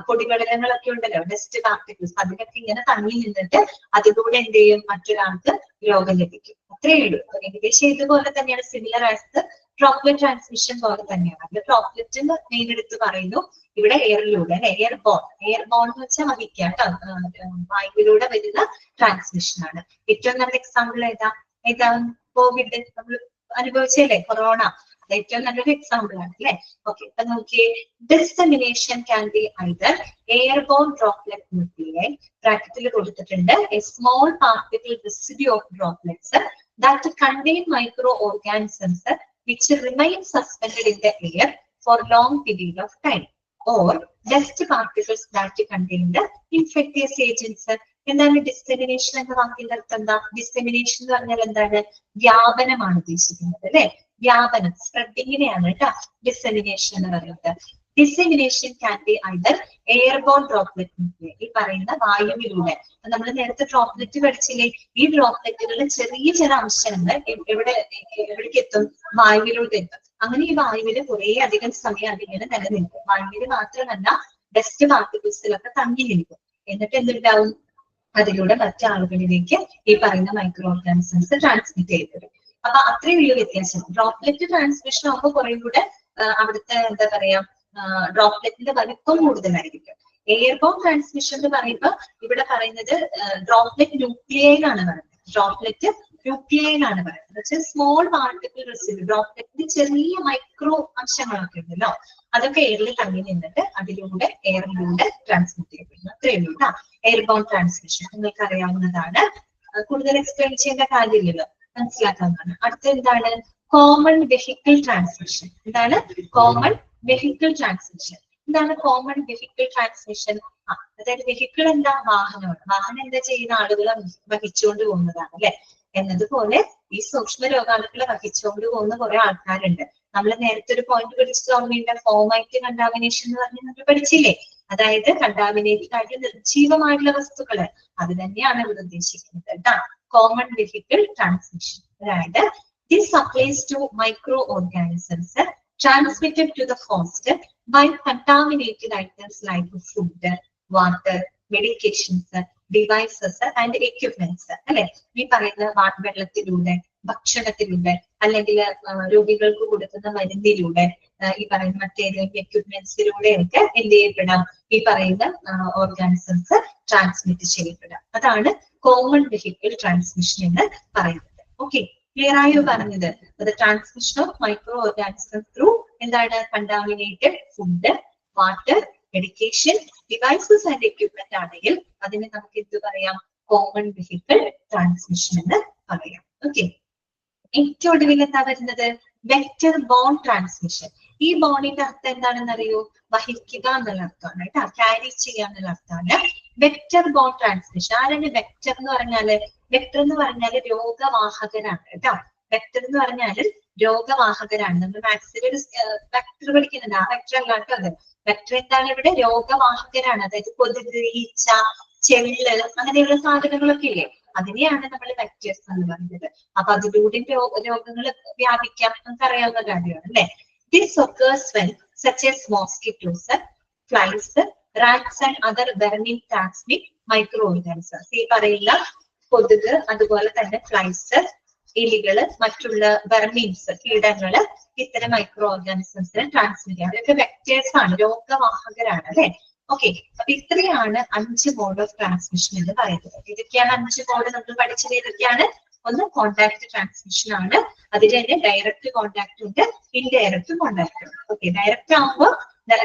പൊടിപടലങ്ങളൊക്കെ ഉണ്ടല്ലോ, ഡസ്റ്റ് പാർട്ടിക്കിൾസ്, അതിനൊക്കെ ഇങ്ങനെ തങ്ങി നിന്നിട്ട് അതിലൂടെ എന്ത് ചെയ്യും? മറ്റൊരാൾക്ക് രോഗം ലഭിക്കും. അത്രയേ ഉള്ളൂ. ഏകദേശം ഇതുപോലെ തന്നെയാണ്, സിമിലർ ആസ് ഡ്രോപ്ലെറ്റ് ട്രാൻസ്മിഷൻ പോലെ തന്നെയാണ്. അത് ഡ്രോപ്ലെറ്റ് മെയിൻ എടുത്ത് പറയുന്നു. ഇവിടെ എയറിലൂടെ അല്ലെ, എയർ ബോൺ എന്ന് വെച്ചാൽ വഹിക്കാം കേട്ടോ, വായുവിലൂടെ വരുന്ന ട്രാൻസ്മിഷൻ ആണ്. ഏറ്റവും നല്ല എക്സാമ്പിൾ ഏതാ കോവിഡ് നമ്മൾ അനുഭവിച്ചല്ലേ, കൊറോണ, അത് ഏറ്റവും നല്ലൊരു എക്സാമ്പിൾ ആണ് അല്ലെ. ഓക്കെ, അപ്പൊ നോക്കിയേ, dissemination can be either airborne droplet nuclei, ബ്രാക്കറ്റിൽ കൊടുത്തിട്ടുണ്ട്, a small particle residue of droplets that contain micro organisms which remain suspended in the air for long period of time, or dust particles that contain the infectious agents. എന്താണ് ഡിസെമിനേഷൻ എന്ന വാക്കിന്റെ അർത്ഥം എന്താ? ഡിസെമിനേഷൻ എന്ന് പറഞ്ഞാൽ എന്താണ്? വ്യാപനമാണ് ഉദ്ദേശിക്കുന്നത് അല്ലെ, വ്യാപനം, സ്പ്രെഡിങ്ങിനെയാണ് കേട്ടോ ഡിസെമിനേഷൻ എന്ന് പറയുന്നത്. Dissemination can be either airborne droplet nuclei, ഈ പറയുന്ന വായുവിലൂടെ. നമ്മൾ നേരത്തെ ഡ്രോപ്ലെറ്റ് പഠിച്ചില്ലേ, ഈ ഡ്രോപ്ലെറ്റുകളിലെ ചെറിയ ചില അംശങ്ങൾ എവിടേക്ക് എത്തും? വായുവിലൂടെ എത്തും. അങ്ങനെ ഈ വായുവില് കുറെ അധികം സമയം അതിങ്ങനെ നിലനിൽക്കും. വായുവിൽ മാത്രമല്ല ഡസ്റ്റ് പാർട്ടിക്കിൾസിലൊക്കെ തങ്ങി നിൽക്കും. എന്നിട്ട് എന്തുണ്ടാവും? അതിലൂടെ മറ്റാളുകളിലേക്ക് ഈ പറയുന്ന മൈക്രോ ഓർഗാനിസംസ് ട്രാൻസ്മിറ്റ് ചെയ്തത്. അപ്പൊ അത്രയും വലിയ വ്യത്യാസം. ഡ്രോപ്ലെറ്റ് ട്രാൻസ്മിഷൻ ആകുമ്പോൾ കുറെ കൂടെ അവിടുത്തെ എന്താ പറയാ, ഡ്രോപ്ലെറ്റിന്റെ വലിപ്പം കൂടുതലായിരിക്കും. എയർബോൺ ട്രാൻസ്മിഷൻ എന്ന് പറയുമ്പോൾ ഇവിടെ പറയുന്നത് ഡ്രോപ്ലെറ്റ് ന്യൂക്ലിയൈലാണ് പറയുന്നത്. ഡ്രോപ്ലെറ്റ് ന്യൂക്ലിയൈലാണ് പറയുന്നത്. സ്മോൾ പാർട്ടിക്കിൾ റെസിഡ്യൂ, ഡ്രോപ്ലെറ്റിന്റെ ചെറിയ മൈക്രോ അംശങ്ങളൊക്കെ ഉണ്ടല്ലോ, അതൊക്കെ എയറിൽ തങ്ങി നിന്നിട്ട് അതിലൂടെ എയറിലൂടെ ട്രാൻസ്മിറ്റ് ചെയ്യപ്പെടുന്നു. അത്രയേ ഉള്ളൂ കേട്ടോ എയർബോൺ ട്രാൻസ്മിഷൻ. നിങ്ങൾക്ക് അറിയാവുന്നതാണ്, കൂടുതൽ എക്സ്പ്ലെയിൻ ചെയ്യേണ്ട കാര്യമില്ലല്ലോ, മനസ്സിലാക്കാവുന്നതാണ്. അടുത്ത എന്താണ്? Common vehicle transmission. എന്താണ് കോമൺ വെഹിക്കിൾ ട്രാൻസ്മിഷൻ? എന്താണ് കോമൺ വെഹിക്കിൾ ട്രാൻസ്മിഷൻ? അതായത് വെഹിക്കിൾ എന്താ? വാഹനമാണ്. വാഹനം എന്താ ചെയ്യുന്ന? ആളുകളെ വഹിച്ചുകൊണ്ട് പോകുന്നതാണ് അല്ലെ. എന്നതുപോലെ ഈ സൂക്ഷ്മ രോഗാണുക്കളെ വഹിച്ചുകൊണ്ട് പോകുന്ന കുറെ ആൾക്കാരുണ്ട്. നമ്മൾ നേരത്തെ ഒരു പോയിന്റ് പഠിച്ചത് ഓർമ്മയുണ്ട്, ഫോമൈറ്റ് കണ്ടാമിനേഷൻ എന്ന് പറഞ്ഞ് നമ്മൾ പഠിച്ചില്ലേ? അതായത് കണ്ടാമിനേറ്റഡ് ആയിട്ട് നിർജീവമായിട്ടുള്ള വസ്തുക്കള്, അത് തന്നെയാണ് ഇവിടെ ഉദ്ദേശിക്കുന്നത് കേട്ടോ, കോമൺ വെഹിക്കിൾ ട്രാൻസ്മിഷൻ. അതായത് this applies to microorganisms transmitted to the host by contaminated items like food, water, medications, devices and equipments. അല്ലെ, ഈ പറയുന്ന വെള്ളത്തിലൂടെ, ഭക്ഷണത്തിലൂടെ, അല്ലെങ്കിൽ രോഗികൾക്ക് കൊടുക്കുന്ന മരുന്നിലൂടെ, ഈ പറയുന്ന മറ്റേതെങ്കിലും എക്യുപ്മെന്റ്സിലൂടെ ഒക്കെ എന്ത് ചെയ്യപ്പെടാം? ഈ പറയുന്ന ഓർഗാനിസംസ് ട്രാൻസ്മിറ്റ് ചെയ്യപ്പെടാം. അതാണ് കോമൺ വെഹിക്കിൾ ട്രാൻസ്മിഷൻ എന്ന് പറയുന്നത്. ഓക്കെ, ക്ലിയർ ആയോ പറഞ്ഞത്? Transmission of micro organism through എന്താണ്? Contaminated food, water, medication, devices and equipment ആണെങ്കിൽ അതിനെ നമുക്ക് എന്ത് പറയാം? കോമൺ വെഹിക്കിൾ ട്രാൻസ്മിഷൻ എന്ന് പറയാം. ഓക്കെ, ഏറ്റവും ഒടുവിൽ എന്താ വരുന്നത്? Vector bone transmission. ഈ ബോണിന്റെ അർത്ഥം എന്താണെന്ന് അറിയോ? വഹിക്കുക എന്നുള്ള അർത്ഥമാണ് കേട്ടോ, ക്യാരി ചെയ്യുക എന്നുള്ള അർത്ഥമാണ്. Vector bone transmission. ആരാണ് വെക്ടർ എന്ന് പറഞ്ഞാല്? വെക്ടർ എന്ന് പറഞ്ഞാല് രോഗവാഹകരാണ് കേട്ടോ. വെക്ടർ എന്ന് പറഞ്ഞാല് രോഗവാഹകരാണ്. നമ്മൾ മാത്സിൽ ഒരു വെക്ടർ പഠിക്കുന്നുണ്ട്, ആ വെക്ടർ അല്ലാട്ടോ അത്. വെക്ടർ എന്താണ് ഇവിടെ? രോഗവാഹകരാണ്. അതായത് കൊതുക്, ഈച്ച, ചെള്ള്, അങ്ങനെയുള്ള സാധനങ്ങളൊക്കെ ഇല്ലേ, അതിനെയാണ് നമ്മൾ വെക്ടേഴ്സ് എന്ന് പറയുന്നത്. അപ്പൊ അതിലൂടെ രോഗങ്ങൾ വ്യാപിക്കാം, നമുക്ക് അറിയാവുന്ന കാര്യമാണ് അല്ലെ. This occurs when such as mosquitoes, flies, rats and other vermin transmit microorganisms. ഈ പറയുന്ന കൊതുക്, അതുപോലെ തന്നെ ഫ്ലൈസ്, എലികള്, മറ്റുള്ള വെർമീൻസ്, കീടങ്ങള്, ഇത്തരം മൈക്രോ ഓർഗാനിസംസിനെ ട്രാൻസ്മിറ്റ് ചെയ്യാം. അതൊക്കെ വെക്ടേഴ്സ് ആണ്, രോഗവാഹകരാണ് അല്ലെ. ഓക്കെ, അപ്പൊ ഇത്രയാണ് 5 മോഡ് ഓഫ് ട്രാൻസ്മിഷൻ എന്ന് പറയുന്നത്. ഇതൊക്കെയാണ് 5 മോഡ്. നമ്മൾ പഠിച്ചത് ഏതൊക്കെയാണ്? ഒന്ന് കോണ്ടാക്ട് ട്രാൻസ്മിഷൻ ആണ്, അതിൽ തന്നെ ഡയറക്റ്റ് കോണ്ടാക്ട് ഉണ്ട്, ഇൻഡയറക്റ്റ് കോണ്ടാക്ട് ഉണ്ട്. ഓക്കെ, ഡയറക്റ്റ് ആകുമ്പോൾ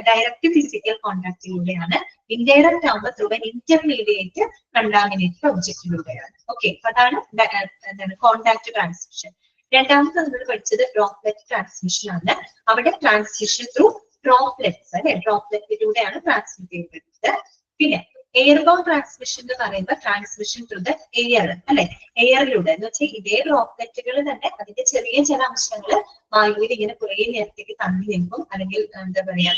ഡയറക്റ്റ് ഫിസിക്കൽ കോണ്ടാക്റ്റിലൂടെയാണ്, ഇൻഡയറക്റ്റ് ആകുമ്പോൾ ത്രൂ ആൻ ഇന്റർമീഡിയറ്റ് കണ്ടാമിനേറ്റഡ് ഒബ്ജക്റ്റിലൂടെയാണ്. ഓക്കെ, അതാണ് കോണ്ടാക്ട് ട്രാൻസ്മിഷൻ. രണ്ടാമത്തെ നമ്മൾ പഠിച്ചത് ഡ്രോപ്ലെറ്റ് ട്രാൻസ്മിഷൻ ആണ്. അവിടെ ട്രാൻസ്മിഷൻ ത്രൂ ഡ്രോപ്ലെറ്റ്സ് അല്ലെ, ഡ്രോപ്ലെറ്റിലൂടെയാണ് ട്രാൻസ്മിറ്റ് ചെയ്യപ്പെടുന്നത്. പിന്നെ എയർബോൺ ട്രാൻസ്മിഷൻ എന്ന് പറയുമ്പോൾ ട്രാൻസ്മിഷൻ ത്രൂ ദ എയർ അല്ലെ, എയറിലൂടെ എന്ന് വെച്ചാൽ ഇതേ ഡ്രോപ്ലെറ്റുകൾ തന്നെ അതിന്റെ ചെറിയ ചില അംശങ്ങൾ വായുവിൽ ഇങ്ങനെ കുറെ നേരത്തേക്ക് തങ്ങി നിൽക്കും, അല്ലെങ്കിൽ എന്താ പറയാ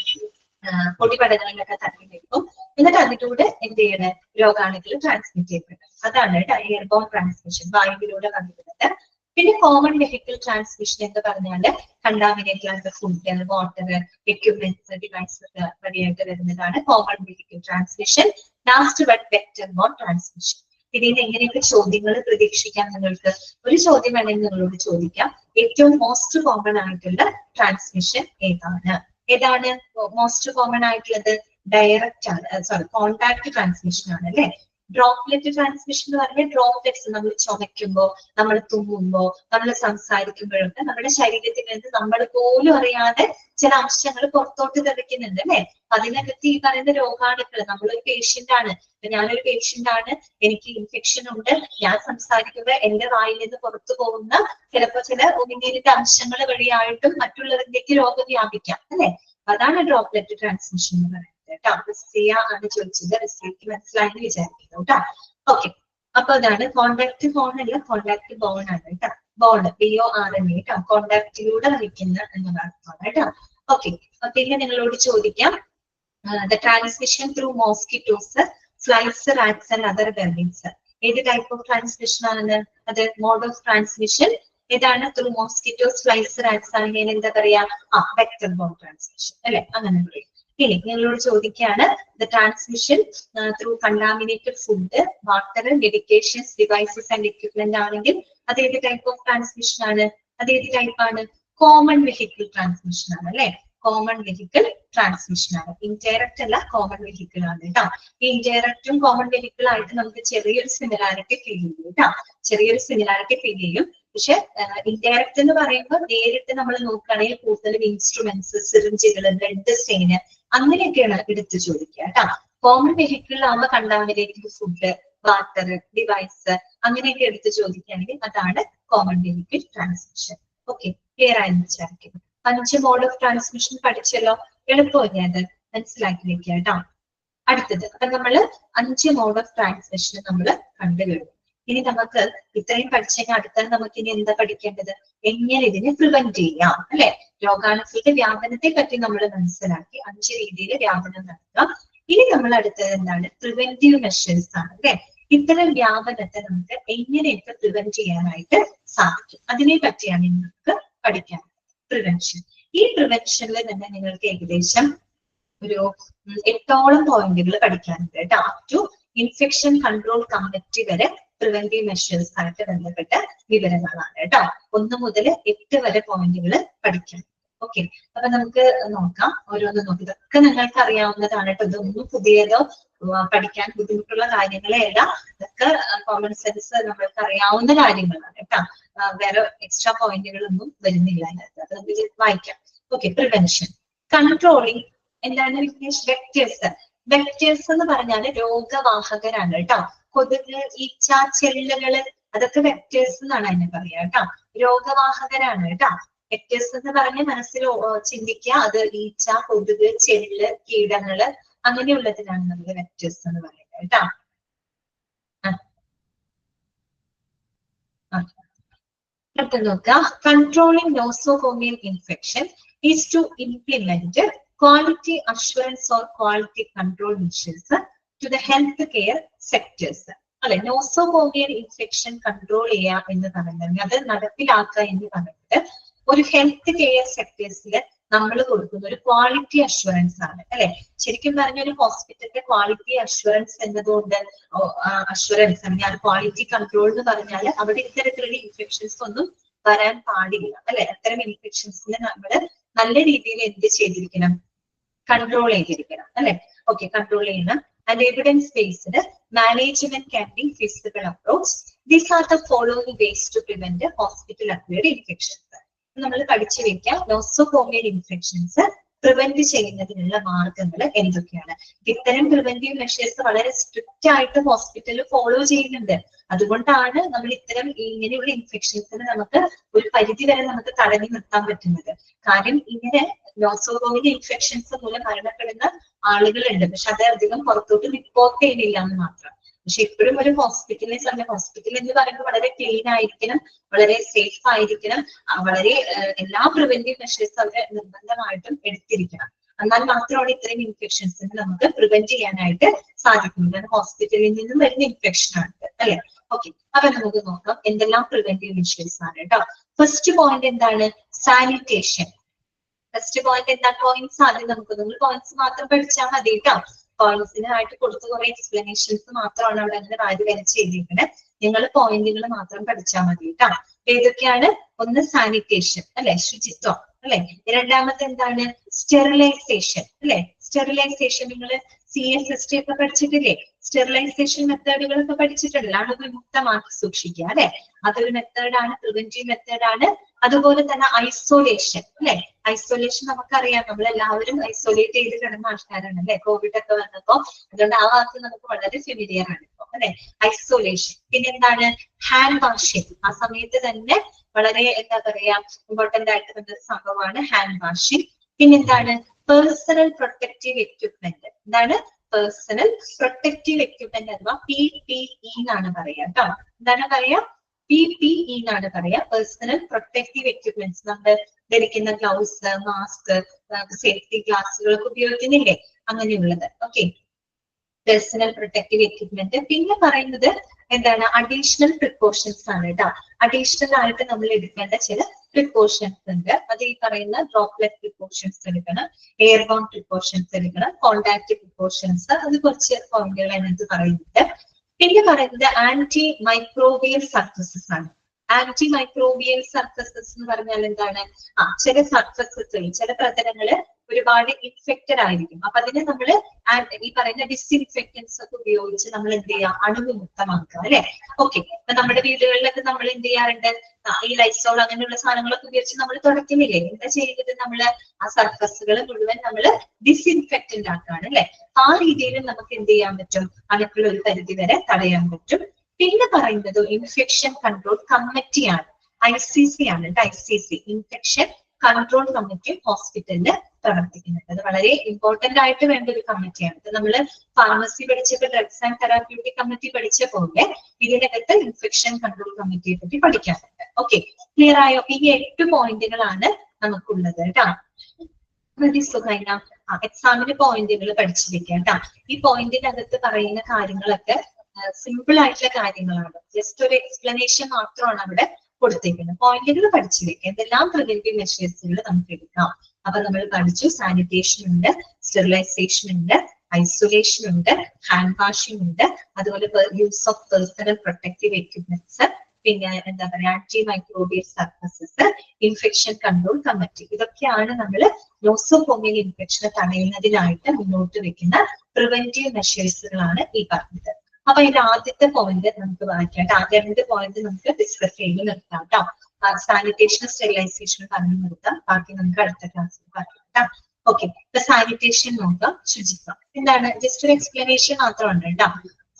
പൊടിപടങ്ങളിലൊക്കെ തങ്ങി നിൽക്കും. എന്നിട്ട് അതിലൂടെ എന്ത് ചെയ്യണ രോഗാണുക്കൾ ട്രാൻസ്മിറ്റ് ചെയ്യപ്പെടും. അതാണ് എയർബോൺ ട്രാൻസ്മിഷൻ, വായുവിലൂടെ വന്നിരുന്നത്. പിന്നെ കോമൺ വെഹിക്കിൾ ട്രാൻസ്മിഷൻ എന്ന് പറഞ്ഞാല് കണ്ടാമിനേറ്റഡ് ആയിട്ടുള്ള ഫുഡ്, വാട്ടർ, എക്യുപ്മെന്റ്സ്, ഡിവൈസസ് വഴിയായിട്ട് വരുന്നതാണ് common vehicle transmission. Last but vector bone transmission. ഇതിൽ നിന്ന് എങ്ങനെയൊക്കെ ചോദ്യങ്ങൾ പ്രതീക്ഷിക്കാം നിങ്ങൾക്ക്? ഒരു ചോദ്യം വേണമെങ്കിൽ നിങ്ങളോട് ചോദിക്കാം, ഏറ്റവും മോസ്റ്റ് കോമൺ ആയിട്ടുള്ള ട്രാൻസ്മിഷൻ ഏതാണ് മോസ്റ്റ് കോമൺ ആയിട്ടുള്ളത്? ഡയറക്റ്റ് ആണ്, സോറി കോണ്ടാക്ട് ട്രാൻസ്മിഷൻ ആണ് അല്ലെ. ഡ്രോപ്ലെറ്റ് ട്രാൻസ്മിഷൻ എന്ന് പറഞ്ഞാൽ ഡ്രോപ്ലെറ്റ്സ് നമ്മൾ ചുമയ്ക്കുമ്പോ, നമ്മൾ തുമ്മുമ്പോ, നമ്മൾ സംസാരിക്കുമ്പോഴൊക്കെ നമ്മുടെ ശരീരത്തിൽ നിന്ന് നമ്മൾ പോലും അറിയാതെ ചില അംശങ്ങൾ പുറത്തോട്ട് തെറിക്കുന്നുണ്ട് അല്ലെ. അതിനകത്ത് ഈ പറയുന്ന രോഗാണുക്കൾ, നമ്മളൊരു പേഷ്യന്റ് ആണ്, ഞാനൊരു പേഷ്യന്റ് ആണ്, എനിക്ക് ഇൻഫെക്ഷൻ ഉണ്ട്, ഞാൻ സംസാരിക്കുമ്പോൾ എന്റെ വായിൽ നിന്ന് പുറത്തു പോകുന്ന ചിലപ്പോ ചില ഉമിനീരിന്റെ അംശങ്ങൾ വഴിയായിട്ടും മറ്റുള്ളവരിലേക്ക് രോഗം വ്യാപിക്കാം അല്ലെ. അതാണ് ഡ്രോപ്ലെറ്റ് ട്രാൻസ്മിഷൻ എന്ന് പറയുന്നത് കേട്ടോ. സിയ ആണ് ചോദിച്ചത്, റിസ്ലിക്ക് മനസ്സിലായെന്ന് വിചാരിക്കുന്നു കേട്ടോ. ഓക്കെ, അപ്പൊ അതാണ് കോണ്ടാക്ട് ഫോൺ അല്ല, കോണ്ടാക്ട് ബോൺ ആണ് കേട്ടോ. ബോൺ BORN കേട്ടോ, കോണ്ടാക്റ്റിലൂടെ വഹിക്കുന്ന എന്നുള്ള അർത്ഥമാണ് കേട്ടോ. ഓക്കെ, പിന്നെ നിങ്ങളോട് ചോദിക്കാം, the transmission through mosquitoes, flies, rats and other vermins. ഏത് ടൈപ്പ് ഓഫ് ട്രാൻസ്മിഷൻ ആണ് അത്? മോഡ് ഓഫ് ട്രാൻസ്മിഷൻ ഏതാണ്? ത്രൂ മോസ്കിറ്റോസ്, ഫ്ലൈസ്, റാറ്റ്സ് ആണെങ്കിൽ എന്താ പറയാ? വെക്ടർ ബോൺ ട്രാൻസ്മിഷൻ അല്ലെ, അങ്ങനെ പറയും. ഇനി നിങ്ങളോട് ചോദിക്കുകയാണ്, the transmission through contaminated food, water, medications, devices and equipment ആണെങ്കിൽ അത് ഏത് ടൈപ്പ് ഓഫ് ട്രാൻസ്മിഷൻ ആണ്? അത് ഏത് ടൈപ്പ് ആണ്? കോമൺ വെഹിക്കിൾ ട്രാൻസ്മിഷൻ ആണ് അല്ലെ. കോമൺ വെഹിക്കിൾ ട്രാൻസ്മിഷൻ ആണ്, ഇൻഡയറക്റ്റ് അല്ല, കോമൺ വെഹിക്കിൾ ആണ് കേട്ടോ. ഈ ഇൻഡയറക്റ്റും കോമൺ വെഹിക്കിൾ ആയിട്ട് നമുക്ക് ചെറിയൊരു സിമിലാരിറ്റി ഫീൽ ചെയ്യും കേട്ടോ, ചെറിയൊരു സിമിലാരിറ്റി ഫീൽ ചെയ്യും. പക്ഷെ ഇൻഡയറക്റ്റ് എന്ന് പറയുമ്പോൾ നേരിട്ട് നമ്മൾ നോക്കുകയാണെങ്കിൽ കൂടുതലും ഇൻസ്ട്രുമെന്റ്സ്, സിറിഞ്ചുകൾ, ബ്ലഡ് സ്റ്റെയിന് അങ്ങനെയൊക്കെയാണ് എടുത്തു ചോദിക്കുക കേട്ടോ. കോമൺ വെഹിക്കിളിലാവുമ്പോൾ കണ്ടാമിനേറ്റഡ് ഫുഡ്, വാട്ടർ, ഡിവൈസ് അങ്ങനെയൊക്കെ എടുത്ത് ചോദിക്കുകയാണെങ്കിൽ അതാണ് common vehicle transmission. Okay, clear ആയെന്ന് വിചാരിക്കുന്നു. 5 മോഡ് ഓഫ് ട്രാൻസ്മിഷൻ പഠിച്ചല്ലോ, എളുപ്പമല്ലേ അത്? മനസ്സിലാക്കി വെക്കുക കേട്ടോ. അടുത്തത്, അപ്പൊ നമ്മള് 5 മോഡ് ഓഫ് ട്രാൻസ്മിഷൻ നമ്മൾ കണ്ടുകഴിഞ്ഞു. ഇനി നമുക്ക് ഇത്രയും പഠിച്ചതിന് അടുത്തത് നമുക്ക് ഇനി എന്താ പഠിക്കേണ്ടത്? എങ്ങനെ ഇതിനെ പ്രിവെന്റ് ചെയ്യാം അല്ലെ. രോഗാണുക്കളുടെ വ്യാപനത്തെ പറ്റി നമ്മൾ മനസ്സിലാക്കി, 5 രീതിയിൽ വ്യാപനം നടത്താം. ഇനി നമ്മൾ അടുത്തത് എന്താണ്? പ്രിവെന്റീവ് മെഷേഴ്സ് ആണ് അല്ലെ. ഇത്തരം വ്യാപനത്തെ നമുക്ക് എങ്ങനെയൊക്കെ പ്രിവെന്റ് ചെയ്യാനായിട്ട് സാധിക്കും, അതിനെ പറ്റിയാണ് നമുക്ക് പഠിക്കാൻ. പ്രിവെൻഷൻ. ഈ പ്രിവെൻഷനിൽ തന്നെ നിങ്ങൾക്ക് ഏകദേശം ഒരു 8ഓളം പോയിന്റുകൾ പഠിക്കാനുണ്ട് കേട്ടോ. Up to infection control committee വരെ പ്രിവെന്റീവ് മെഷേഴ്സ് ആയിട്ട് ബന്ധപ്പെട്ട വിവരങ്ങളാണ് കേട്ടോ. 1 മുതൽ 8 വരെ പോയിന്റുകൾ പഠിക്കാം. ഓക്കെ, അപ്പൊ നമുക്ക് നോക്കാം, ഓരോന്ന് നോക്കി. ഇതൊക്കെ നിങ്ങൾക്ക് അറിയാവുന്നതാണ് കേട്ടോ, ഇതൊന്നും പുതിയതോ പഠിക്കാൻ ബുദ്ധിമുട്ടുള്ള കാര്യങ്ങളെ അല്ല, ഇതൊക്കെ കോമൺ സെൻസ് നമ്മൾക്ക് അറിയാവുന്ന കാര്യങ്ങളാണ് കേട്ടോ. വേറെ എക്സ്ട്രാ പോയിന്റുകളൊന്നും വരുന്നില്ല അതിനകത്ത്, അത് നമുക്ക് വായിക്കാം. Okay, prevention. കൺട്രോളിങ് എന്താണ് വിഘ്നേഷ്? വെക്ടേഴ്സ്. വെക്ടേഴ്സ് എന്ന് പറഞ്ഞാല് രോഗവാഹകരാണ് കേട്ടോ. കൊതുക്, ഈച്ച, ചെല്ലുകള് അതൊക്കെ വെക്ടേഴ്സ് എന്നാണ് അതിനെ പറയാ കേട്ടോ. രോഗവാഹകരാണ് കേട്ടോ. വെക്ടേഴ്സ് എന്ന് പറഞ്ഞ മനസ്സിൽ ചിന്തിക്കുക, അത് ഈച്ച, കൊതുക്, ചെല്ല്, കീടങ്ങള് അങ്ങനെയുള്ളതിനാണ് നമ്മൾ വെക്ടേഴ്സ് എന്ന് പറയുന്നത് കേട്ടോ. അടുത്ത നോക്കുക, controlling nosocomial infection is to implement quality assurance or quality control measures to the health care sectors. അല്ലെ, നോസോകോമിയൽ ഇൻഫെക്ഷൻ കൺട്രോൾ ചെയ്യുക എന്ന് പറയുന്നത്, അത് നടപ്പിലാക്കുക എന്ന് പറയുന്നത് ഒരു ഹെൽത്ത് കെയർ സെക്ടേഴ്സിൽ നമ്മൾ കൊടുക്കുന്ന ഒരു ക്വാളിറ്റി അഷ്വറൻസ് ആണ് അല്ലെ. ശരിക്കും പറഞ്ഞ ഒരു ഹോസ്പിറ്റലിന്റെ ക്വാളിറ്റി അഷ്വറൻസ് എന്നതുകൊണ്ട് അഷ്വറൻസ് അല്ലെങ്കിൽ ക്വാളിറ്റി കൺട്രോൾ എന്ന് പറഞ്ഞാൽ അവിടെ ഇത്തരത്തിലുള്ള ഇൻഫെക്ഷൻസ് ഒന്നും വരാൻ പാടില്ല അല്ലെ. അത്തരം ഇൻഫെക്ഷൻസിന് നമ്മൾ നല്ല രീതിയിൽ എന്ത് ചെയ്തിരിക്കണം? കൺട്രോൾ ചെയ്തിരിക്കണം അല്ലെ. ഓക്കെ, കൺട്രോൾ ചെയ്യണം. And evidence based management can be feasible approach. These are the following ways to prevent hospital acquired infections. നമ്മൾ പഠിച്ചു വെക്കാം, നോസോകോമിയൽ ഇൻഫെക്ഷൻസ് പ്രിവെന്റ് ചെയ്യുന്നതിനുള്ള മാർഗങ്ങൾ എന്തൊക്കെയാണ്. ഇത്തരം പ്രിവെന്റീവ് മെഷേഴ്സ് വളരെ സ്ട്രിക്റ്റ് ആയിട്ട് ഹോസ്പിറ്റലിൽ ഫോളോ ചെയ്യുന്നുണ്ട്. അതുകൊണ്ടാണ് നമ്മൾ ഇത്തരം ഇങ്ങനെയുള്ള ഇൻഫെക്ഷൻസിന് നമുക്ക് ഒരു പരിധി വരെ നമുക്ക് തടഞ്ഞു നിർത്താൻ പറ്റുന്നത്. കാര്യം ഇങ്ങനെ നോസോകോമിയൽ ഇൻഫെക്ഷൻസ് മൂലം മരണപ്പെടുന്ന ആളുകളുണ്ട്, പക്ഷെ അത് അധികം പുറത്തോട്ട് റിപ്പോർട്ട് ചെയ്യുന്നില്ല എന്ന് മാത്രം. പക്ഷെ ഇപ്പോഴും ഒരു ഹോസ്പിറ്റലിനെ സമയം, ഹോസ്പിറ്റൽ എന്ന് പറയുമ്പോൾ വളരെ ക്ലീൻ ആയിരിക്കണം, വളരെ സേഫ് ആയിരിക്കണം, വളരെ എല്ലാ പ്രിവെന്റീവ് മെഷേഴ്സ് അവർ നിർബന്ധമായിട്ടും എടുത്തിരിക്കണം. എന്നാൽ മാത്രമാണ് ഇത്രയും ഇൻഫെക്ഷൻസിന് നമുക്ക് പ്രിവെന്റ് ചെയ്യാനായിട്ട് സാധിക്കുന്നത്. ഹോസ്പിറ്റലിൽ നിന്നും വരുന്ന ഇൻഫെക്ഷൻ ആണ് അല്ലെ. ഓക്കെ, അപ്പൊ നമുക്ക് നോക്കാം എന്തെല്ലാം പ്രിവെന്റീവ് മെഷേഴ്സ് ആണ് കേട്ടോ. ഫസ്റ്റ് പോയിന്റ് എന്താണ്? സാനിറ്റേഷൻ. ഫസ്റ്റ് പോയിന്റ് എന്താ? പോയിന്റ്സ് ആദ്യം നമുക്ക്, നിങ്ങൾ പോയിന്റ്സ് മാത്രം പഠിച്ചാൽ മതി കേട്ടോ. പോയിന്റ്സിനായിട്ട് കൊടുത്ത കുറെ എക്സ്പ്ലനേഷൻസ് മാത്രമാണ് അവിടെ അങ്ങനെ വാരി വരച്ച് ചെയ്തിരിക്കുന്നത്. നിങ്ങൾ പോയിന്റുകൾ മാത്രം പഠിച്ചാൽ മതി കേട്ടോ. ഏതൊക്കെയാണ്? ഒന്ന് സാനിറ്റേഷൻ അല്ലെ, ശുചിത്വം അല്ലെ. രണ്ടാമത്തെ എന്താണ്? സ്റ്റെറിലൈസേഷൻ അല്ലെ. സ്റ്റെറിലൈസേഷൻ നിങ്ങൾ CSST ഒക്കെ പഠിച്ചിട്ടില്ലേ? സ്റ്റെറിലൈസേഷൻ മെത്തേഡുകളൊക്കെ പഠിച്ചിട്ടുണ്ടല്ലോ. അണുവിമുക്തമാക്കി സൂക്ഷിക്കുക അല്ലെ, അതൊരു മെത്തേഡാണ്, പ്രിവെന്റീവ് മെത്തേഡാണ്. അതുപോലെ തന്നെ ഐസൊലേഷൻ അല്ലെ. ഐസൊലേഷൻ നമുക്കറിയാം, നമ്മളെല്ലാവരും ഐസൊലേറ്റ് ചെയ്ത് കിടന്ന ആൾക്കാരാണ് അല്ലെ, കോവിഡ് ഒക്കെ വന്നപ്പോ. അതുകൊണ്ട് ആ വാക്ക് നമുക്ക് വളരെ ഫെമിലിയർ ആണ് ഇപ്പൊ അല്ലെ, ഐസൊലേഷൻ. പിന്നെ എന്താണ്? Hand washing. ആ സമയത്ത് തന്നെ വളരെ എന്താ പറയാ ഇമ്പോർട്ടന്റ് ആയിട്ട് വന്നൊരു സംഭവമാണ് ഹാൻഡ് വാഷിംഗ്. പിന്നെന്താണ്? Personal protective equipment. എന്താണ്? പേഴ്സണൽ പ്രൊട്ടക്റ്റീവ് എക്യുപ്മെന്റ് അഥവാ PPE എന്നാണ് പറയാ കേട്ടോ. എന്താണ് പറയാ? PPE എന്നാണ് പറയാ, പേഴ്സണൽ പ്രൊട്ടക്റ്റീവ് എക്യുപ്മെന്റ്സ്. നമ്മൾ ധരിക്കുന്ന ഗ്ലൗസ്, മാസ്ക്, സേഫ്റ്റി ഗ്ലാസുകളൊക്കെ ഉപയോഗിക്കുന്നില്ലേ, അങ്ങനെയുള്ളത്. Okay, personal protective equipment. പിന്നെ പറയുന്നത് എന്താണ്? അഡീഷണൽ പ്രിക്കോഷൻസ് ആണ് കേട്ടോ. അഡീഷണൽ ആയിട്ട് നമ്മൾ എടുക്കേണ്ട ചില പ്രിക്കോഷൻസ് ഉണ്ട്. അത് ഈ പറയുന്ന ഡ്രോപ്ലെറ്റ് പ്രിക്കോഷൻസ് എടുക്കണം, എയർബോൺ പ്രിക്കോഷൻസ് എടുക്കണം, കോണ്ടാക്ട് പ്രിക്കോഷൻസ്. അത് കുറച്ച് പോയിന്റുകൾ അതിനകത്ത് പറയുന്നുണ്ട്. പിന്നെ പറയുന്നത് ആന്റി മൈക്രോബിയൽ സർഫസസ് ആണ്. ആന്റി മൈക്രോബിയൽ സർഫസസ് എന്ന് പറഞ്ഞാൽ എന്താണ്? ചില സർഫസസ്, ചില പ്രതലങ്ങള് ഒരുപാട് ഇൻഫെക്റ്റഡ് ആയിരിക്കും. അപ്പൊ അതിനെ നമ്മൾ ഈ പറയുന്ന ഡിസ്ഇൻഫെക്റ്റൻസ് ഒക്കെ ഉപയോഗിച്ച് നമ്മൾ എന്ത് ചെയ്യുക? അണുവിമുക്തമാക്കുക അല്ലെ. ഓക്കെ, അപ്പൊ നമ്മുടെ വീടുകളിലൊക്കെ നമ്മൾ എന്ത് ചെയ്യാറുണ്ട്? ഈ ലൈസോൾ അങ്ങനെയുള്ള സാധനങ്ങളൊക്കെ ഉപയോഗിച്ച് നമ്മൾ തുടയ്ക്കുന്നില്ലേ? എന്താ ചെയ്യുന്നത്? നമ്മള് ആ സർഫസുകൾ മുഴുവൻ നമ്മൾ ഡിസ്ഇൻഫെക്റ്റന്റ് ആക്കുകയാണ് അല്ലെ. ആ രീതിയിൽ നമുക്ക് എന്ത് ചെയ്യാൻ പറ്റും? അണുക്കൾ ഒരു പരിധി വരെ തടയാൻ പറ്റും. പിന്നെ പറയുന്നത് ഇൻഫെക്ഷൻ കൺട്രോൾ കമ്മിറ്റി ആണ്, ICC ആണ്. ICC, ഇൻഫെക്ഷൻ കൺട്രോൾ കമ്മിറ്റി ഹോസ്പിറ്റലില് പ്രവർത്തിക്കുന്നുണ്ട്. അത് വളരെ ഇമ്പോർട്ടന്റ് ആയിട്ട് വേണ്ട ഒരു കമ്മിറ്റിയാണ്. ഇത് നമ്മള് ഫാർമസി പഠിച്ചപ്പോൾ ഡ്രഗ്സ് ആൻഡ് തെറാപ്യൂട്ടിക് കമ്മിറ്റി പഠിച്ച പോലെ ഇതിനകത്ത് ഇൻഫെക്ഷൻ കൺട്രോൾ കമ്മിറ്റിയെ പറ്റി പഠിക്കാറുണ്ട്. ഓക്കെ, ക്ലിയർ ആയോ? ഈ 8 പോയിന്റുകളാണ് നമുക്കുള്ളത് കേട്ടോ. എക്സാമിന് പോയിന്റുകൾ പഠിച്ചു വെക്കാം കേട്ടോ. ഈ പോയിന്റിനകത്ത് പറയുന്ന കാര്യങ്ങളൊക്കെ സിമ്പിൾ ആയിട്ടുള്ള കാര്യങ്ങളാണ്. ജസ്റ്റ് ഒരു എക്സ്പ്ലനേഷൻ മാത്രമാണ് അവിടെ കൊടുത്തേക്കുന്നത്. പോയിന്റുകൾ പഠിച്ചു വെക്കാം. എന്തെല്ലാം പ്രിവെന്റീവ് മെഷേഴ്സുകൾ നമുക്ക് എടുക്കാം. അപ്പൊ നമ്മൾ പഠിച്ചു, സാനിറ്റേഷൻ ഉണ്ട്, സ്റ്റെറിലൈസേഷൻ ഉണ്ട്, ഐസൊലേഷൻ ഉണ്ട്, ഹാൻഡ് വാഷിംഗ് ഉണ്ട്, അതുപോലെ use of personal protective equipments, പിന്നെ എന്താ പറയാ antimicrobial surfaces, infection control committee. ഇതൊക്കെയാണ് നമ്മൾ നോസോകോമിയൽ ഇൻഫെക്ഷനെ തടയുന്നതിനായിട്ട് മുന്നോട്ട് വെക്കുന്ന പ്രിവെന്റീവ് മെഷേഴ്സുകളാണ് ഈ പറഞ്ഞത്. അപ്പൊ ഇതിന്റെ ആദ്യത്തെ പോയിന്റ് നമുക്ക് വായിക്കാം. ആദ്യ 2 പോയിന്റ് നമുക്ക് ഡിസ്കസ് ചെയ്ത് നിർത്താം കേട്ടോ. സാനിറ്റേഷൻ, സ്റ്റെറിലൈസേഷൻ പറഞ്ഞു നിർത്താം. ബാക്കി നമുക്ക് അടുത്ത ക്ലാസ്സിൽ പറയാം കേട്ടോ. ഓക്കെ, ഇപ്പൊ സാനിറ്റേഷൻ നോക്കാം, ശുചിത്വം. എന്താണ്? ജസ്റ്റ് ഒരു എക്സ്പ്ലനേഷൻ മാത്രമാണ് കേട്ടോ.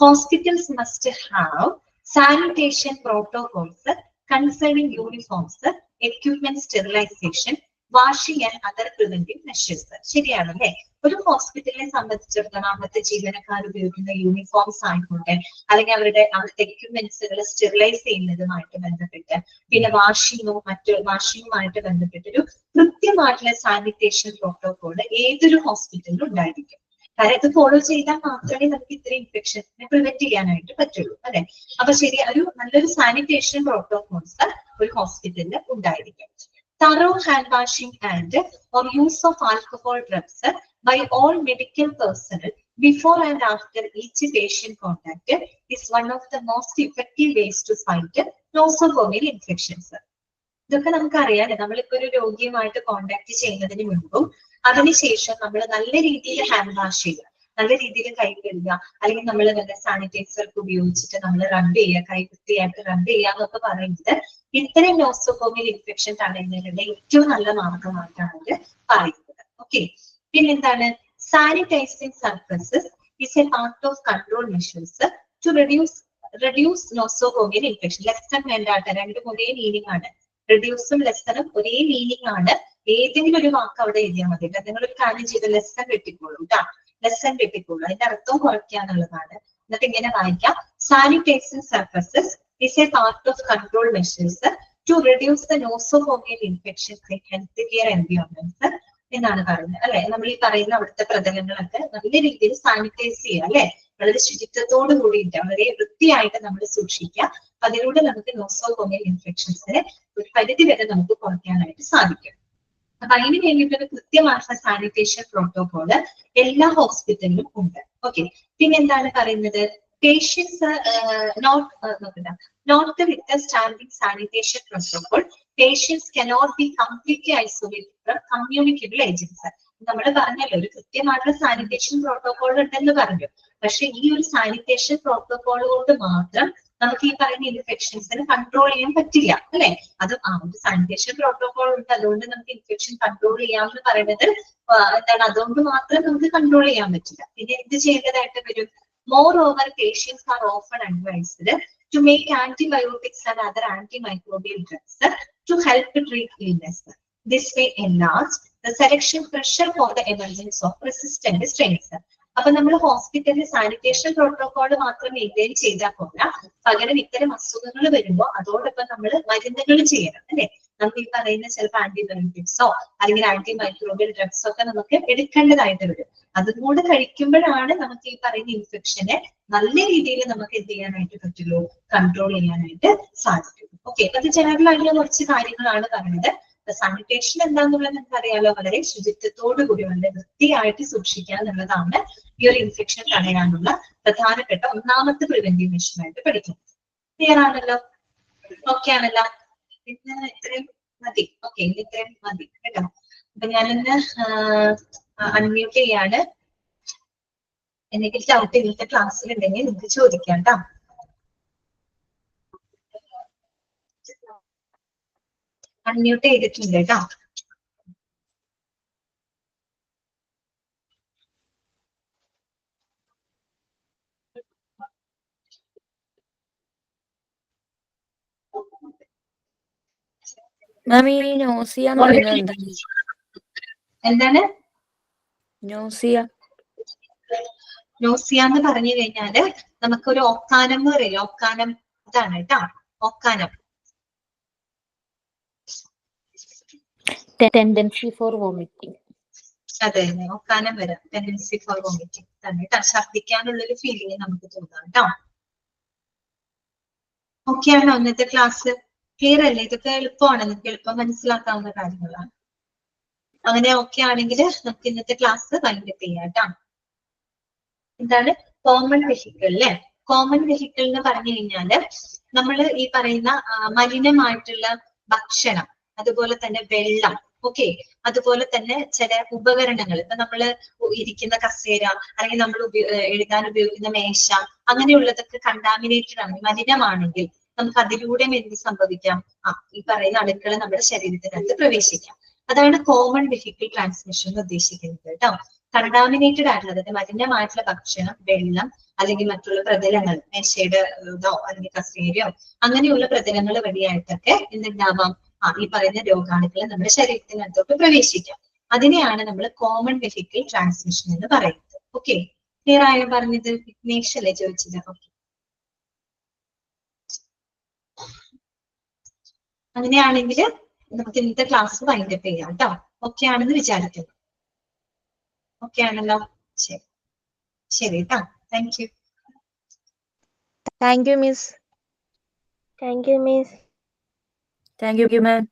Hospitals must have sanitation protocols concerning uniforms, equipment, sterilization, washing and other preventive measures. ശരിയാണല്ലേ? ഒരു ഹോസ്പിറ്റലിനെ സംബന്ധിച്ചിടത്തോളം അവിടുത്തെ ജീവനക്കാർ ഉപയോഗിക്കുന്ന യൂണിഫോംസ് ആയിക്കോട്ടെ, അല്ലെങ്കിൽ അവിടുത്തെ എക്യുപ്മെന്റ്സുകൾ സ്റ്റെറിലൈസ് ചെയ്യുന്നതുമായിട്ട് ബന്ധപ്പെട്ട്, പിന്നെ വാഷിങ്ങുമായിട്ട് ബന്ധപ്പെട്ടൊരു കൃത്യമായിട്ടുള്ള സാനിറ്റേഷൻ പ്രോട്ടോകോൾ ഏതൊരു ഹോസ്പിറ്റലിലും ഉണ്ടായിരിക്കും. കാരണം ഇത് ഫോളോ ചെയ്താൽ മാത്രമേ നമുക്ക് ഇത്രയും ഇൻഫെക്ഷൻസിനെ പ്രിവെന്റ് ചെയ്യാനായിട്ട് പറ്റുള്ളൂ അല്ലെ. അപ്പൊ ശരി, ഒരു നല്ലൊരു സാനിറ്റേഷൻ പ്രോട്ടോകോൾസ് ഒരു ഹോസ്പിറ്റലിൽ ഉണ്ടായിരിക്കും. Thorough hand washing and or use of alcohol drugs by all medical personnel before and after each patient contact is one of the most effective ways to fight nosocomial infections. ഇതൊക്കെ നമുക്കറിയാം. നമ്മളിപ്പോ ഒരു രോഗിയുമായിട്ട് contact ചെയ്യുന്നതിന് മുൻപും അതിനുശേഷം നമ്മൾ നല്ല രീതിയിൽ ഹാൻഡ് വാഷ് ചെയ്യുക, നല്ല രീതിയിൽ കൈ കഴുകുക, അല്ലെങ്കിൽ നമ്മൾ നല്ല സാനിറ്റൈസർ ഒക്കെ ഉപയോഗിച്ചിട്ട് നമ്മൾ റബ്ബ് ചെയ്യുക, കൈ വൃത്തിയായിട്ട് റബ്ബ് ചെയ്യുക എന്നൊക്കെ പറയുന്നത് ഇത്തരം നോസോകോമിയൽ ഇൻഫെക്ഷൻ തടയുന്നതിനുള്ള ഏറ്റവും നല്ല മാർഗമായിട്ടാണ് അവർ പറയുന്നത്. ഓക്കെ, പിന്നെന്താണ്? Sanitizing surfaces is a part of control measures to reduce nosocomial infection. Lesson വേണ്ടാട്ട, രണ്ടും ഒരേ മീനിങ് ആണ്. റെഡ്യൂസും ലെസണും ഒരേ മീനിങ് ആണ്. ഏതെങ്കിലും ഒരു വാക്ക് അവിടെ എഴുതിയാൽ മതി. നിങ്ങളൊരു കാര്യം ചെയ്ത് ലെസൺ വെട്ടിക്കോളൂ കേട്ടോ. ലെസൺ വെട്ടിക്കോളൂ, അതിന്റെ അർത്ഥം കുറയ്ക്കാന്നുള്ളതാണ്. എന്നിട്ട് ഇങ്ങനെ വായിക്കാം: sanitising surfaces is a part of control measures to reduce the nosocomial infections in healthcare environments എന്നാണ് പറയുന്നത് അല്ലെ. നമ്മൾ ഈ പറയുന്ന അവിടുത്തെ പ്രതലങ്ങളൊക്കെ നല്ല രീതിയിൽ സാനിറ്റൈസ് ചെയ്യുക അല്ലെ, വളരെ ശുചിത്വത്തോടു കൂടിയിട്ട് വളരെ വൃത്തിയായിട്ട് നമ്മൾ സൂക്ഷിക്കുക. അതിലൂടെ നമുക്ക് നോസോകോമിയൽ ഇൻഫെക്ഷൻസിനെ ഒരു പരിധി വരെ നമുക്ക് കുറയ്ക്കാനായിട്ട് സാധിക്കും. അപ്പൊ അതിന് വേണ്ടിയിട്ടൊരു കൃത്യമായിട്ടുള്ള സാനിറ്റേഷൻ പ്രോട്ടോകോള് എല്ലാ ഹോസ്പിറ്റലിലും ഉണ്ട്. ഓക്കെ, പിന്നെ എന്താണ് പറയുന്നത്, patients not with the standing sanitation protocol, patients cannot be completely isolated from communicable agents. നമ്മൾ പറഞ്ഞല്ലോ ഒരു കൃത്യമായിട്ടുള്ള സാനിറ്റേഷൻ പ്രോട്ടോകോൾ ഉണ്ടെന്ന് പറഞ്ഞു. പക്ഷെ ഈ ഒരു സാനിറ്റേഷൻ പ്രോട്ടോകോൾ കൊണ്ട് മാത്രം നമുക്ക് ഈ പറയുന്ന ഇൻഫെക്ഷൻസിനെ കൺട്രോൾ ചെയ്യാൻ പറ്റില്ല, അല്ലെ? അത് ഒരു സാനിറ്റേഷൻ പ്രോട്ടോകോൾ ഉണ്ട്, അതുകൊണ്ട് നമുക്ക് ഇൻഫെക്ഷൻ കൺട്രോൾ ചെയ്യാമെന്ന് പറയുന്നത് എന്താണ്, അതുകൊണ്ട് മാത്രം നമുക്ക് കൺട്രോൾ ചെയ്യാൻ പറ്റില്ല. പിന്നെ എന്ത് ചെയ്യേണ്ടതായിട്ട് വരും? Moreover, patients are often advised to make antibiotics and other antimicrobial drugs to help treat illness. This may enlarge the selection pressure for the emergence of resistant strains. അപ്പൊ നമ്മൾ ഹോസ്പിറ്റലിൽ സാനിറ്റേഷൻ പ്രോട്ടോകോൾ മാത്രം മെയിൻറ്റെയിൻ ചെയ്താൽ പോരാ, പകരം ഇത്തരം അസുഖങ്ങൾ വരുമ്പോൾ അതോടൊപ്പം നമ്മൾ മരുന്നുകൾ ചെയ്യണം, അല്ലെ? നമുക്ക് ഈ പറയുന്ന ചിലപ്പോൾ ആന്റിബയോട്ടിക്സോ അല്ലെങ്കിൽ ആന്റി മൈക്രോബിയൽ ഡ്രഗ്സോ ഒക്കെ നമുക്ക് എടുക്കേണ്ടതായിട്ട് വരും. അതുകൂടെ കഴിക്കുമ്പോഴാണ് നമുക്ക് ഈ പറയുന്ന ഇൻഫെക്ഷനെ നല്ല രീതിയിൽ നമുക്ക് എന്ത് ചെയ്യാനായിട്ട് പറ്റുള്ളൂ, കൺട്രോൾ ചെയ്യാനായിട്ട് സാധിക്കും. ഓക്കെ, അത് ജനറൽ ആയിട്ടുള്ള കുറച്ച് കാര്യങ്ങളാണ് പറഞ്ഞത്. സാനിറ്റേഷൻ എന്താണെന്നുള്ളത് നമുക്ക് അറിയാലോ, വളരെ ശുചിത്വത്തോടു കൂടി വളരെ വൃത്തിയായിട്ട് സൂക്ഷിക്കുക എന്നുള്ളതാണ് ഈ ഒരു ഇൻഫെക്ഷൻ തടയാനുള്ള പ്രധാനപ്പെട്ട ഒന്നാമത്തെ പ്രിവെന്റീവ് മെഷറായിട്ട് പഠിക്കുന്നത്. ക്ലിയർ ആണല്ലോ? ഓക്കെ ആണല്ലോ? ഇന്ന് ഇത്രയും മതി. ഓക്കെ, ഇന്ന് ഇത്രയും മതി കേട്ടോ. അപ്പൊ ഞാനിന്ന് അൺമ്യൂട്ട് ചെയ്യാണ്. എന്തെങ്കിലും ഡൗട്ട് ഇന്നത്തെ ക്ലാസ്സിലുണ്ടെങ്കിൽ നിങ്ങൾക്ക് ചോദിക്കാം കേട്ടോ. അൺമ്യൂട്ട് ചെയ്തിട്ടുണ്ട് കേട്ടോ. എന്താണ് നോസിയ? നോസിയ എന്ന് പറഞ്ഞു കഴിഞ്ഞാല് നമുക്കൊരു ഒക്കാനം എന്ന് പറയില്ല, ഒക്കാനം ഇതാണ് കേട്ടോ, ഒക്കാനം. Tendency four vomiting. അതെ, ഒക്കാനം വരാം, ടെൻഡൻസി ഫോർ വോമിറ്റിംഗ് തന്നെ കേട്ടോ, ഛർദ്ദിക്കാനുള്ളൊരു ഫീലിംഗ് നമുക്ക് തോന്നാം കേട്ടോ. ഓക്കെ ആണോ ഇന്നത്തെ ക്ലാസ്? ക്ലിയർ അല്ലേ? ഇതൊക്കെ എളുപ്പമാണ്, നിങ്ങൾക്ക് എളുപ്പം മനസ്സിലാക്കാവുന്ന കാര്യങ്ങളാണ്. അങ്ങനെ ഓക്കെ ആണെങ്കിൽ നമുക്ക് ഇന്നത്തെ ക്ലാസ് വൈൻഡപ്പ് ചെയ്യാം കേട്ടോ. എന്താണ് കോമൺ വെഹിക്കിൾ അല്ലെ? കോമൺ വെഹിക്കിൾ എന്ന് പറഞ്ഞു കഴിഞ്ഞാല് നമ്മൾ ഈ പറയുന്ന മലിനമായിട്ടുള്ള ഭക്ഷണം, അതുപോലെ തന്നെ വെള്ളം, ഓക്കെ, അതുപോലെ തന്നെ ചില ഉപകരണങ്ങൾ, ഇപ്പൊ നമ്മള് ഇരിക്കുന്ന കസേര അല്ലെങ്കിൽ നമ്മൾ എഴുതാൻ ഉപയോഗിക്കുന്ന മേശ, അങ്ങനെയുള്ളതൊക്കെ കണ്ടാമിനേറ്റഡ് ആണ്, മലിനമാണെങ്കിൽ നമുക്ക് അതിലൂടെ എന്ത് സംഭവിക്കാം? ഈ പറയുന്ന അണുക്കൾ നമ്മുടെ ശരീരത്തിനകത്ത് പ്രവേശിക്കാം. അതാണ് കോമൺ വെഹിക്കിൾ ട്രാൻസ്മിഷൻ എന്ന് ഉദ്ദേശിക്കുന്നത് കേട്ടോ. കണ്ടാമിനേറ്റഡ് ആയിട്ടുള്ള, അതായത് മലിനമായിട്ടുള്ള ഭക്ഷണം, വെള്ളം അല്ലെങ്കിൽ മറ്റുള്ള പ്രതലങ്ങൾ, മേശയുടെ ഇതോ അല്ലെങ്കിൽ കസേരയോ അങ്ങനെയുള്ള പ്രതലങ്ങൾ വഴിയായിട്ടൊക്കെ എന്തുണ്ടാവാം? ഈ പറയുന്ന രോഗാണുക്കൾ നമ്മുടെ ശരീരത്തിനകത്തോട്ട് പ്രവേശിക്കാം. അതിനെയാണ് നമ്മൾ കോമൺ വെഹിക്കിൾ ട്രാൻസ്മിഷൻ എന്ന് പറയുന്നത്. ഓക്കെ, ക്ലിയർ ആയോ പറഞ്ഞത്? വിഘ്നേഷ് അല്ലേ ചോദിച്ചത്? ഓക്കെ, അങ്ങനെയാണെങ്കിൽ നമുക്ക് ഇന്നത്തെ ക്ലാസ് വൈൻഡപ്പ് ചെയ്യാം കേട്ടോ. ഓക്കെ ആണെന്ന് വിചാരിക്കുന്നു. ഓക്കെ ആണല്ലോ? ശരി ശരി കേട്ടോ. Thank you. Thank you miss. Thank you miss. Thank you ma'am.